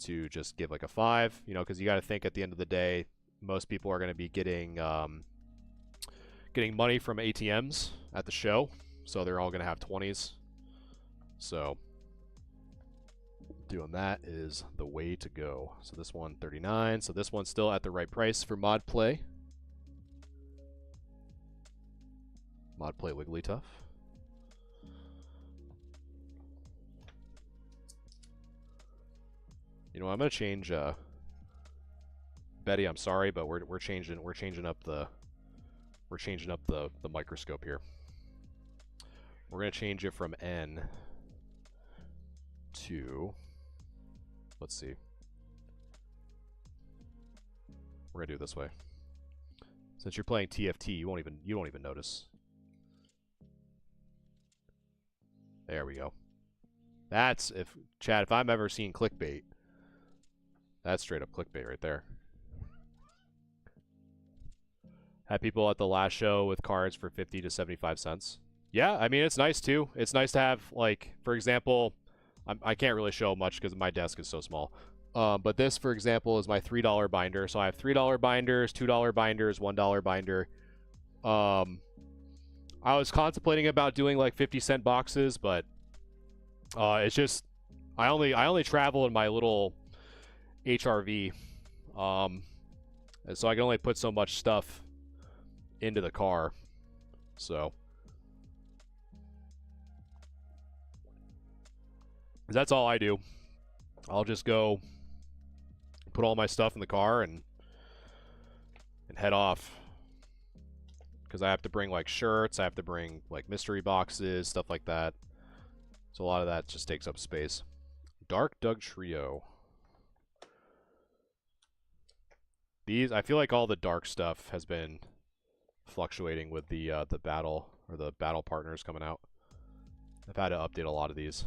to just give like a 5, you know, because you got to think at the end of the day, most people are going to be getting money from ATMs at the show. So they're all going to have 20s. So doing that is the way to go. So this one, 39. So this one's still at the right price for mod play. Mod play Wigglytuff. You know, I'm going to change Betty, I'm sorry, but we're changing up the microscope here. We're going to change it from N to, let's see. We're going to do it this way. Since you're playing TFT, you won't even notice. There we go. That's, Chad, if I've ever seen clickbait, that's straight up clickbait right there. Had people at the last show with cards for 50 to 75 cents. Yeah, I mean, it's nice too. It's nice to have, like, for example, I can't really show much because my desk is so small. But this, for example, is my $3 binder. So I have $3 binders, $2 binders, $1 binder. I was contemplating about doing like 50-cent boxes, but it's just I only travel in my little HRV, and so I can only put so much stuff into the car. So that's all I do. I'll just go put all my stuff in the car and head off. because I have to bring like shirts, I have to bring like mystery boxes, stuff like that. So a lot of that just takes up space. Dark Doug Trio. These, I feel like all the dark stuff has been fluctuating with the battle, or the battle partners coming out. I've had to update a lot of these.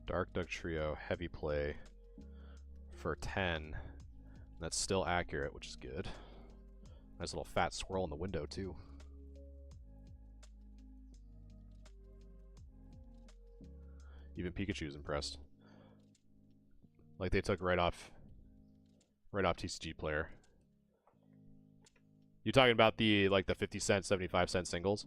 Dark Doug Trio, heavy play for 10. That's still accurate, which is good. Nice little fat squirrel in the window, too. Even Pikachu's impressed. Like they took right off TCG Player. You talking about the like the 50 cent, 75 cent singles?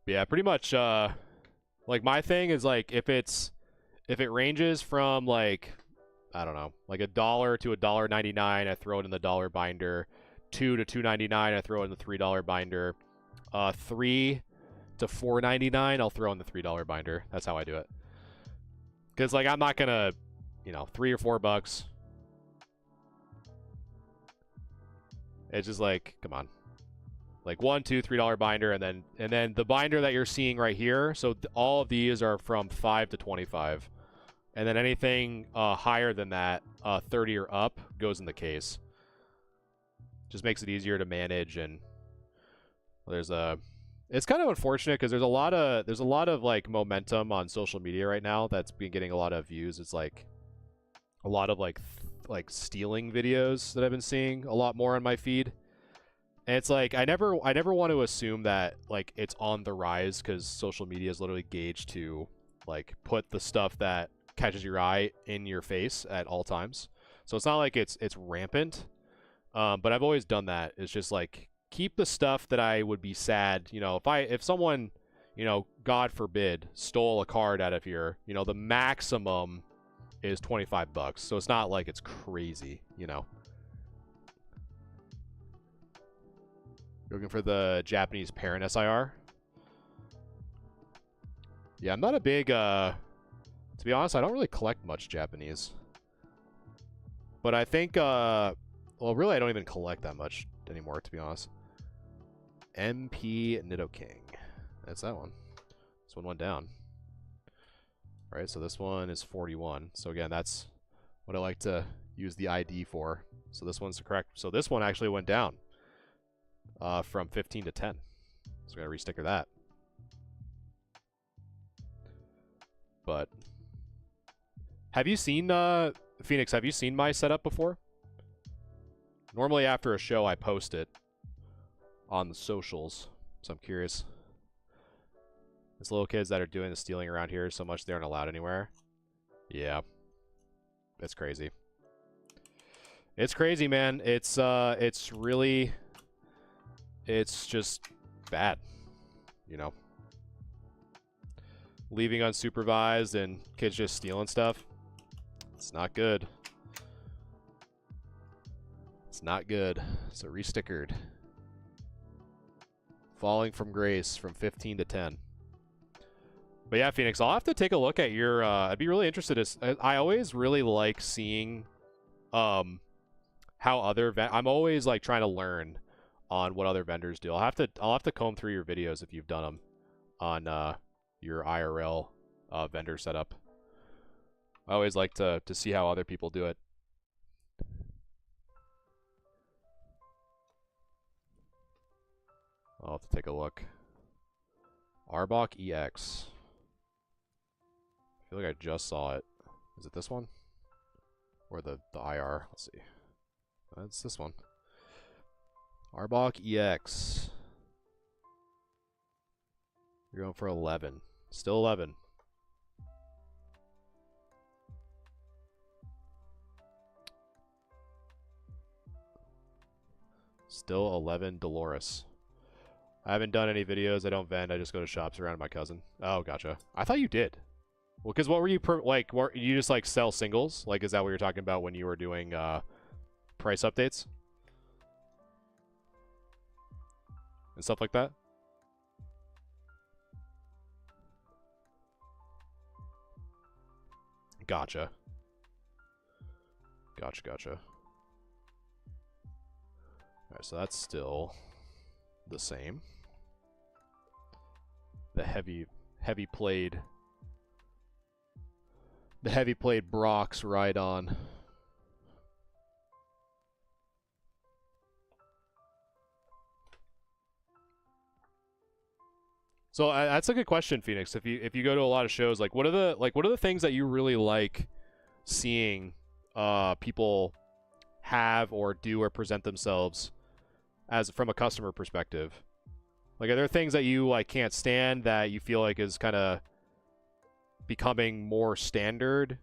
Yeah, pretty much like my thing is like if it ranges from like I don't know, like $1 to $1.99, I throw it in the dollar binder. $2 to $2.99, I throw it in the $3 binder. $3 to $4.99, I'll throw in the $3 binder. That's how I do it. Because like I'm not gonna, you know, $3 or $4. It's just like, come on. Like $1, $2, $3 binder, and then the binder that you're seeing right here. So all of these are from 5 to 25, and then anything higher than that, 30 or up, goes in the case. Just makes it easier to manage, and there's a. It's kind of unfortunate because there's a lot of like momentum on social media right now that's been getting a lot of views. It's like a lot of like stealing videos that I've been seeing a lot more on my feed. And it's like I never want to assume that like it's on the rise, because social media is literally gauged to like put the stuff that catches your eye in your face at all times. So it's not like it's rampant. But I've always done that. It's just like keep the stuff that I would be sad, you know, if someone, you know, God forbid, stole a card out of here, you know, the maximum is $25. So it's not like it's crazy, you know. You're looking for the Japanese parent SIR? Yeah, I'm not a big, to be honest, I don't really collect much Japanese. But I think, well, really I don't even collect that much anymore, to be honest. MP Nidoking. That's that one. This one went down. All right, so this one is 41. So again, that's what I like to use the ID for. So this one's correct. So this one actually went down from 15 to 10. So we gotta resticker that. But have you seen Phoenix? Have you seen my setup before? Normally after a show, I post it on the socials, so I'm curious. These little kids that are doing the stealing around here so much they aren't allowed anywhere. Yeah, it's crazy. It's crazy, man. It's really, it's just bad, you know. Leaving unsupervised and kids just stealing stuff. It's not good. It's not good. So restickered. Falling from grace from 15 to 10. But yeah, Phoenix, I'll have to take a look at your, I'd be really interested. I always really like seeing how other, I'm always like trying to learn on what other vendors do. I'll have to comb through your videos if you've done them on your IRL vendor setup. I always like to see how other people do it. I'll have to take a look. Arbok EX. I feel like I just saw it. Is it this one? Or the IR? Let's see. It's this one. Arbok EX. You're going for 11. Still 11. Still 11 Dolores. I haven't done any videos. I don't vend. I just go to shops around my cousin. Oh, gotcha. I thought you did. Well, because what were you like? What, you just like sell singles? Like, is that what you're talking about when you were doing price updates and stuff like that? Gotcha. Gotcha. Alright, so that's still the same. The heavy played Brock's right on. So that's a good question, Phoenix. If you go to a lot of shows, like what are the things that you really like seeing people have or do or present themselves as from a customer perspective? Like, are there things that you like can't stand that you feel like is kind of becoming more standard?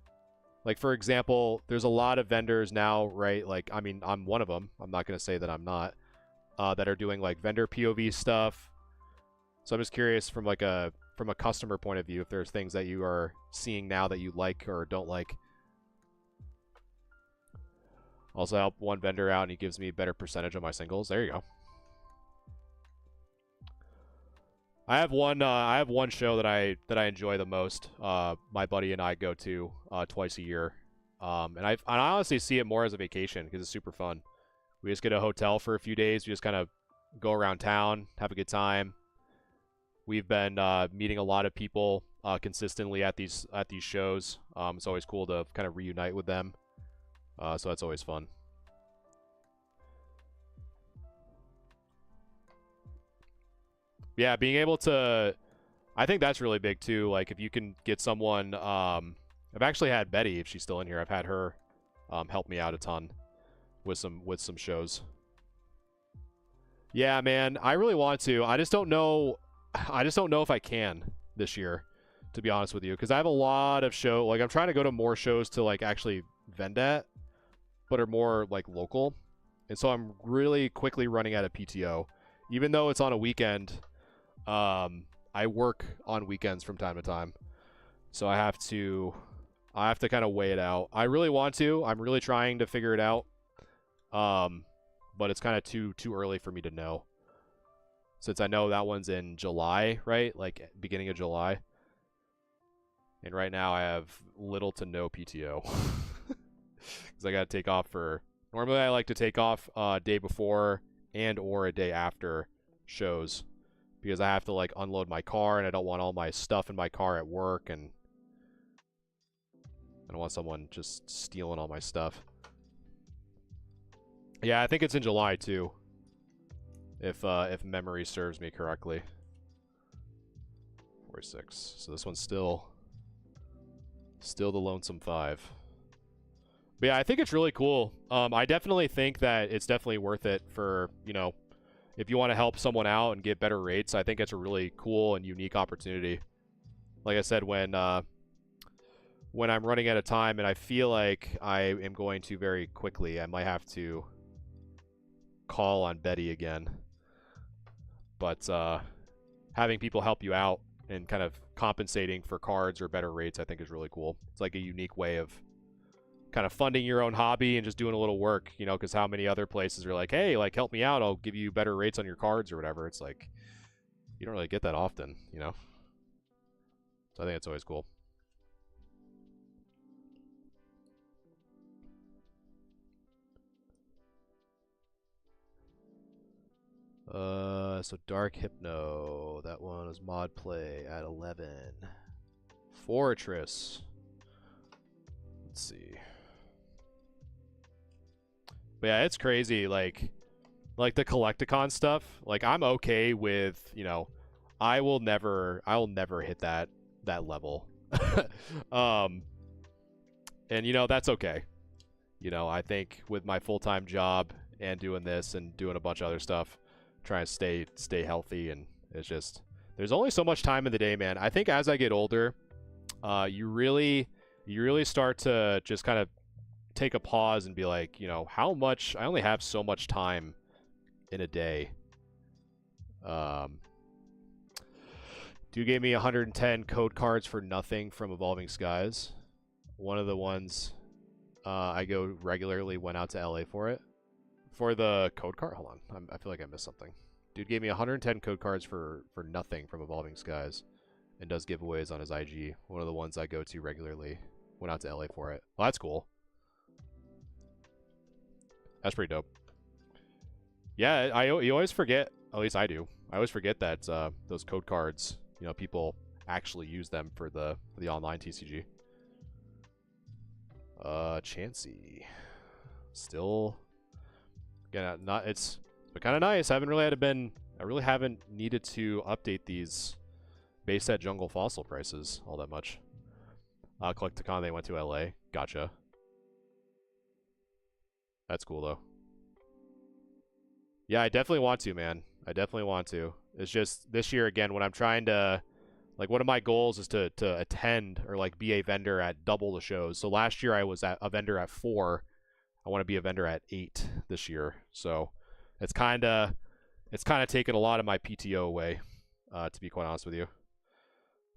Like, for example, there's a lot of vendors now, right? Like, I mean, I'm one of them. I'm not going to say that I'm not. That are doing like vendor POV stuff. So I'm just curious from a customer point of view if there's things that you are seeing now that you like or don't like. Also help one vendor out and he gives me a better percentage on my singles. There you go. I have one show that I enjoy the most. My buddy and I go to twice a year. And I honestly see it more as a vacation because it's super fun. We just get a hotel for a few days. We just kind of go around town, have a good time. We've been meeting a lot of people consistently at these shows. It's always cool to kind of reunite with them. So that's always fun. Yeah, being able to, I think that's really big too. Like if you can get someone, I've actually had Betty, if she's still in here. I've had her help me out a ton with some shows. Yeah, man, I really want to. I just don't know if I can this year, to be honest with you, because I have a lot of show. Like I'm trying to go to more shows to like actually vend at, but are more like local, and so I'm really quickly running out of PTO, even though it's on a weekend. I work on weekends from time to time, so I have to kind of weigh it out. I really want to. I'm really trying to figure it out. But it's kind of too early for me to know. Since I know that one's in July, right? Like beginning of July. And right now I have little to no PTO. Because I got to take off for... Normally I like to take off a day before and or a day after shows. Because I have to like unload my car and I don't want all my stuff in my car at work. And I don't want someone just stealing all my stuff. Yeah, I think it's in July too. If memory serves me correctly. 46. So this one's still the Lonesome 5. But yeah, I think it's really cool. I definitely think that it's definitely worth it for, you know, if you want to help someone out and get better rates. I think it's a really cool and unique opportunity. Like I said, when I'm running out of time and I feel like I am going to very quickly, I might have to call on Betty again. But having people help you out and kind of compensating for cards or better rates, I think is really cool. It's like a unique way of kind of funding your own hobby and just doing a little work, you know, because how many other places are like, hey, like help me out, I'll give you better rates on your cards or whatever. It's like, you don't really get that often, you know? So I think it's always cool. So Dark Hypno, that one was mod play at 11. Fortress. Let's see. But yeah, it's crazy. Like the Collecticon stuff. Like I'm okay with, you know, I will never hit that level. And you know, that's okay. You know, I think with my full-time job and doing this and doing a bunch of other stuff, trying to stay healthy, and it's just there's only so much time in the day, man. I think as I get older, you really start to just kind of take a pause and be like, you know, how much I only have so much time in a day. Dude gave me 110 code cards for nothing from Evolving Skies. One of the ones I go regularly went out to LA for it. For the code card? Hold on. I feel like I missed something. Dude gave me 110 code cards for nothing from Evolving Skies and does giveaways on his IG. One of the ones I go to regularly. Went out to LA for it. Well, that's cool. That's pretty dope. Yeah, you always forget, at least I do. I always forget that those code cards, you know, people actually use them for the online TCG. Chansey. Still, again, it's been kind of nice. I really haven't needed to update these base set jungle fossil prices all that much. Collecticon, they went to LA. Gotcha. That's cool though. Yeah, I definitely want to, man. I definitely want to. It's just this year again when I'm trying to, like, one of my goals is to attend or like be a vendor at double the shows. So last year I was a vendor at 4. I want to be a vendor at 8 this year. So it's kind of taken a lot of my PTO away, to be quite honest with you.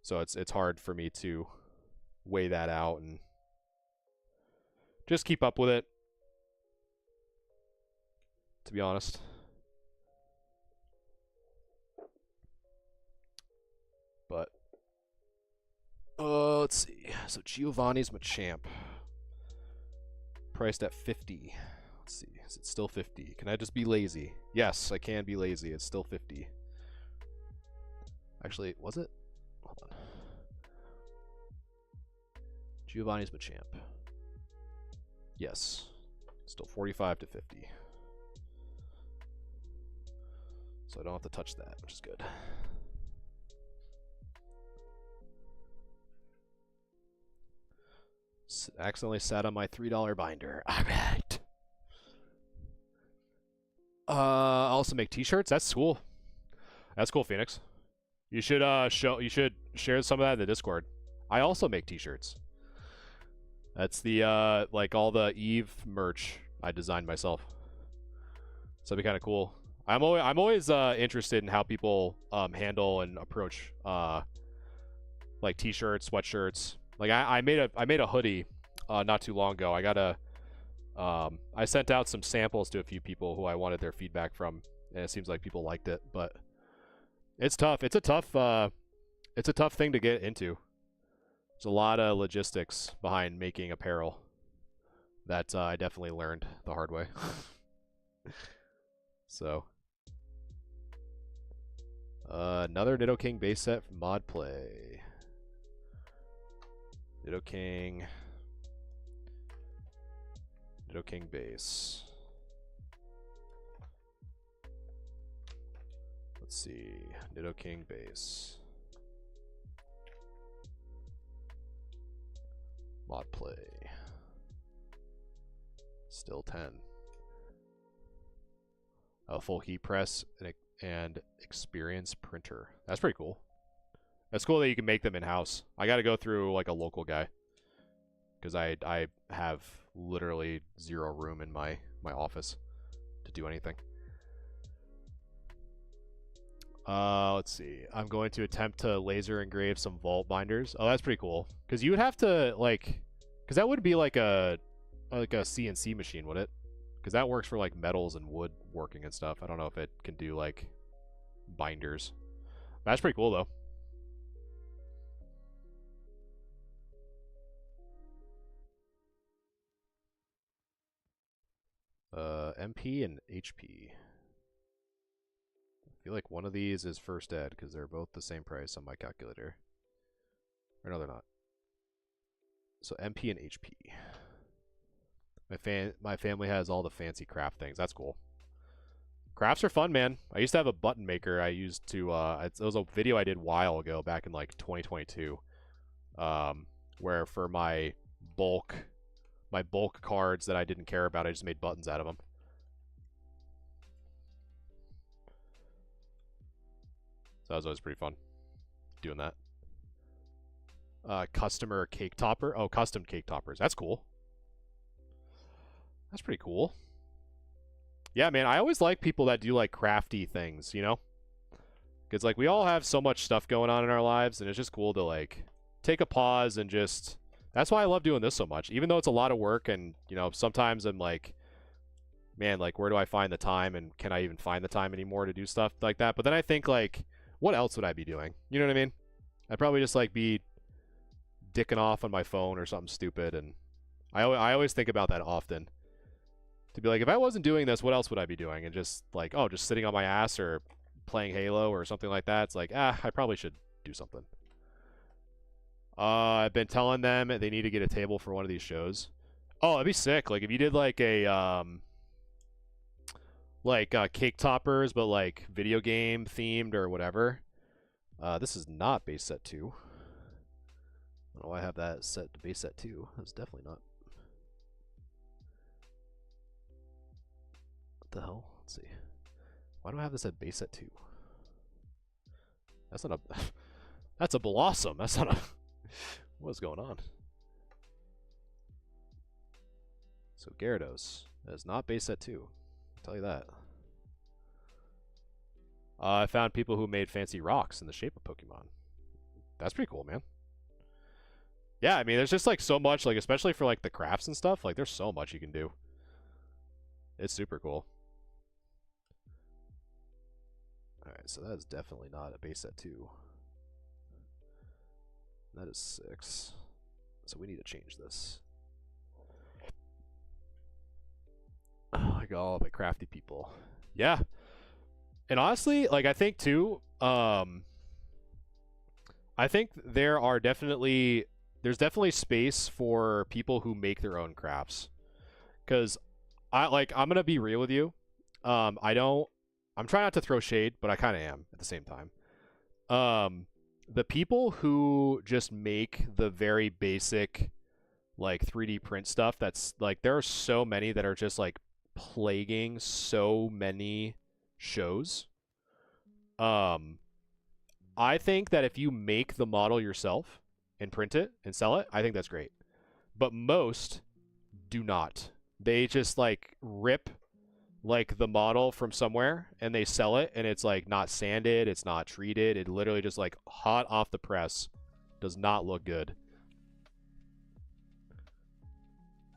So it's hard for me to weigh that out and just keep up with it, to be honest. But let's see. So Giovanni's Machamp, priced at 50. Let's see. Is it still 50? Can I just be lazy? Yes, I can be lazy. It's still 50. Actually, was it? Hold on. Giovanni's Machamp. Yes. Still 45 to 50. So I don't have to touch that, which is good. Accidentally sat on my $3 binder. Alright. I also make t-shirts. That's cool. That's cool, Phoenix. You should share some of that in the Discord. I also make t-shirts. That's the like all the Eve merch I designed myself. So that'd be kind of cool. I'm always interested in how people handle and approach like t-shirts, sweatshirts. Like I made a hoodie not too long ago. I sent out some samples to a few people who I wanted their feedback from, and it seems like people liked it. But it's tough. It's a tough thing to get into. There's a lot of logistics behind making apparel that I definitely learned the hard way. So another Nidoking base set from Mod Play. Nidoking base. Let's see. Nidoking base. Mod Play. Still 10. A full heat press and experience printer. That's pretty cool. That's cool that you can make them in-house. I got to go through like a local guy because I have literally zero room in my office to do anything. Let's see. I'm going to attempt to laser engrave some vault binders. Oh, that's pretty cool. Because you would have to like, because that would be like a CNC machine, would it? Because that works for like metals and wood working and stuff. I don't know if it can do like binders. That's pretty cool though. MP and HP. I feel like one of these is first ed because they're both the same price on my calculator. Or no, they're not. So MP and HP. My family has all the fancy craft things. That's cool. Crafts are fun, man. I used to have a button maker I used to, it was a video I did a while ago, back in like 2022, where for my bulk cards that I didn't care about, I just made buttons out of them. So that was always pretty fun doing that. Customer cake topper. Oh, custom cake toppers. That's cool. That's pretty cool. Yeah, man, I always like people that do like crafty things, you know? Because like we all have so much stuff going on in our lives, and it's just cool to like take a pause and just... That's why I love doing this so much. Even though it's a lot of work, and you know, sometimes I'm like, man, like where do I find the time, and can I even find the time anymore to do stuff like that? But then I think like, what else would I be doing? You know what I mean? I'd probably just like be dicking off on my phone or something stupid, and I always think about that often. To be like, if I wasn't doing this, what else would I be doing? And just like, oh, just sitting on my ass or playing Halo or something like that. It's like, I probably should do something. I've been telling them they need to get a table for one of these shows. Oh, that'd be sick. Like if you did like a cake toppers, but like video game themed or whatever. This is not base set 2. I don't know why I have that set to base set 2. That's definitely not. What the hell? Let's see. Why do I have this at base set 2? That's not a... That's a Blossom. That's not a... What's going on? So Gyarados. That is not base set 2. I'll tell you that. I found people who made fancy rocks in the shape of Pokemon. That's pretty cool, man. Yeah, I mean, there's just like so much, like especially for like the crafts and stuff. Like, there's so much you can do. It's super cool. All right, so that is definitely not a base set 2. That is 6. So we need to change this. Oh, I got all my crafty people. Yeah. And honestly, like I think too, I think there's definitely space for people who make their own crafts. Cause I'm gonna be real with you. I'm trying not to throw shade, but I kinda am at the same time. The people who just make the very basic like 3D print stuff, that's like there are so many that are just like plaguing so many shows. I think that if you make the model yourself and print it and sell it, I think that's great. But most do not. They just like rip like the model from somewhere and they sell it, and it's like not sanded, it's not treated, it literally just like hot off the press. Does not look good.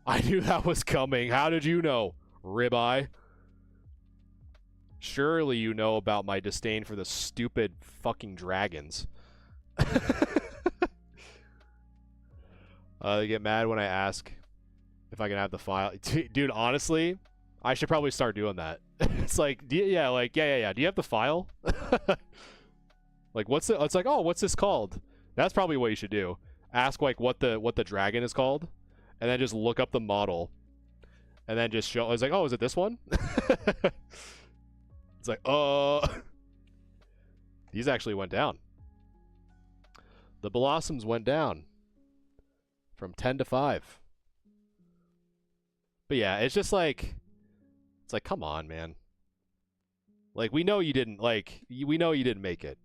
I knew that was coming. How did you know, ribeye? Surely you know about my disdain for the stupid fucking dragons. They get mad when I ask if I can have the file. Dude, honestly, I should probably start doing that. It's like, yeah. Do you have the file? Like, what's it? It's like, oh, what's this called? That's probably what you should do. Ask like what the dragon is called, and then just look up the model, and then just show. It's like, oh, is it this one? It's like, these actually went down. The Blossoms went down from 10 to 5. But yeah, it's just like, it's like, come on, man. Like, we know you didn't make it,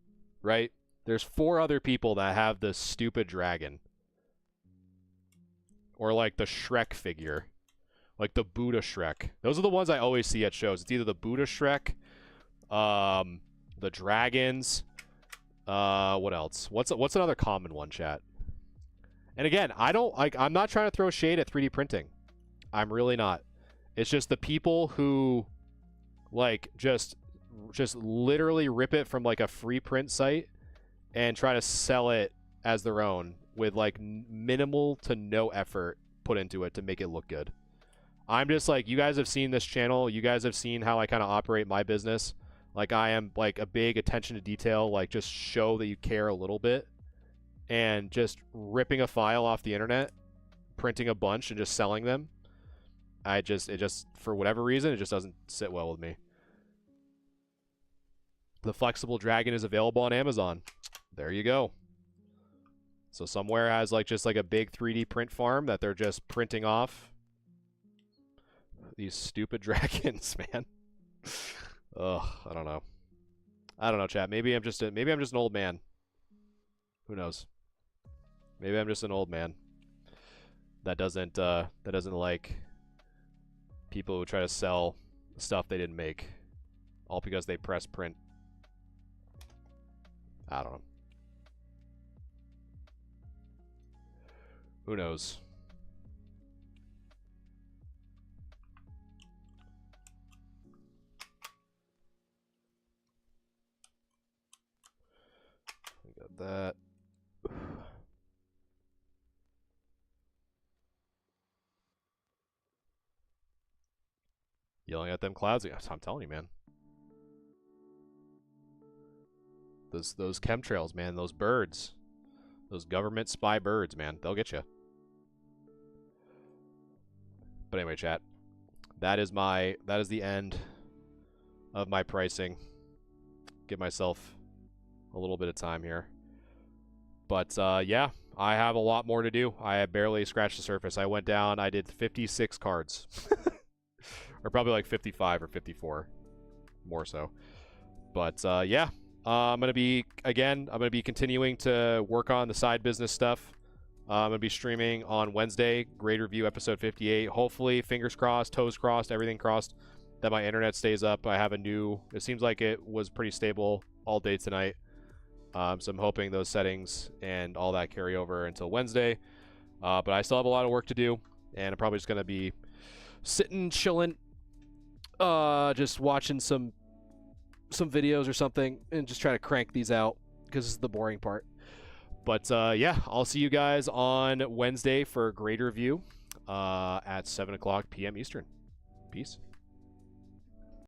right? There's 4 other people that have this stupid dragon. Or like the Shrek figure. Like the Buddha Shrek. Those are the ones I always see at shows. It's either the Buddha Shrek, the dragons, what else? What's another common one, chat? And again, I'm not trying to throw shade at 3D printing. I'm really not. It's just the people who like just literally rip it from like a free print site and try to sell it as their own with like minimal to no effort put into it to make it look good. I'm just like, you guys have seen this channel, you guys have seen how I kind of operate my business. Like, I am like a big attention to detail, like just show that you care a little bit, and just ripping a file off the internet, printing a bunch and just selling them. It just for whatever reason, it just doesn't sit well with me. The flexible dragon is available on Amazon. There you go. So somewhere has like just like a big 3D print farm that they're just printing off these stupid dragons, man. Ugh, I don't know. I don't know, chat. Maybe I'm just an old man. Who knows? Maybe I'm just an old man that doesn't like people who try to sell stuff they didn't make, all because they press print. I don't know. Who knows? We got that. Yelling at them clouds. I'm telling you, man. Those chemtrails, man. Those birds. Those government spy birds, man. They'll get you. But anyway, chat. That is the end of my pricing. Give myself a little bit of time here. But yeah, I have a lot more to do. I have barely scratched the surface. I went down, I did 56 cards. Or probably like 55 or 54. More so. But yeah, I'm going to be continuing to work on the side business stuff. I'm going to be streaming on Wednesday, Grade Review episode 58. Hopefully, fingers crossed, toes crossed, everything crossed, that my internet stays up. I have it seems like it was pretty stable all day tonight. So I'm hoping those settings and all that carry over until Wednesday. But I still have a lot of work to do, and I'm probably just going to be sitting, chilling, just watching some videos or something, and just try to crank these out, because this is the boring part. But yeah, I'll see you guys on Wednesday for Grade Review at 7 o'clock p.m. Eastern. Peace.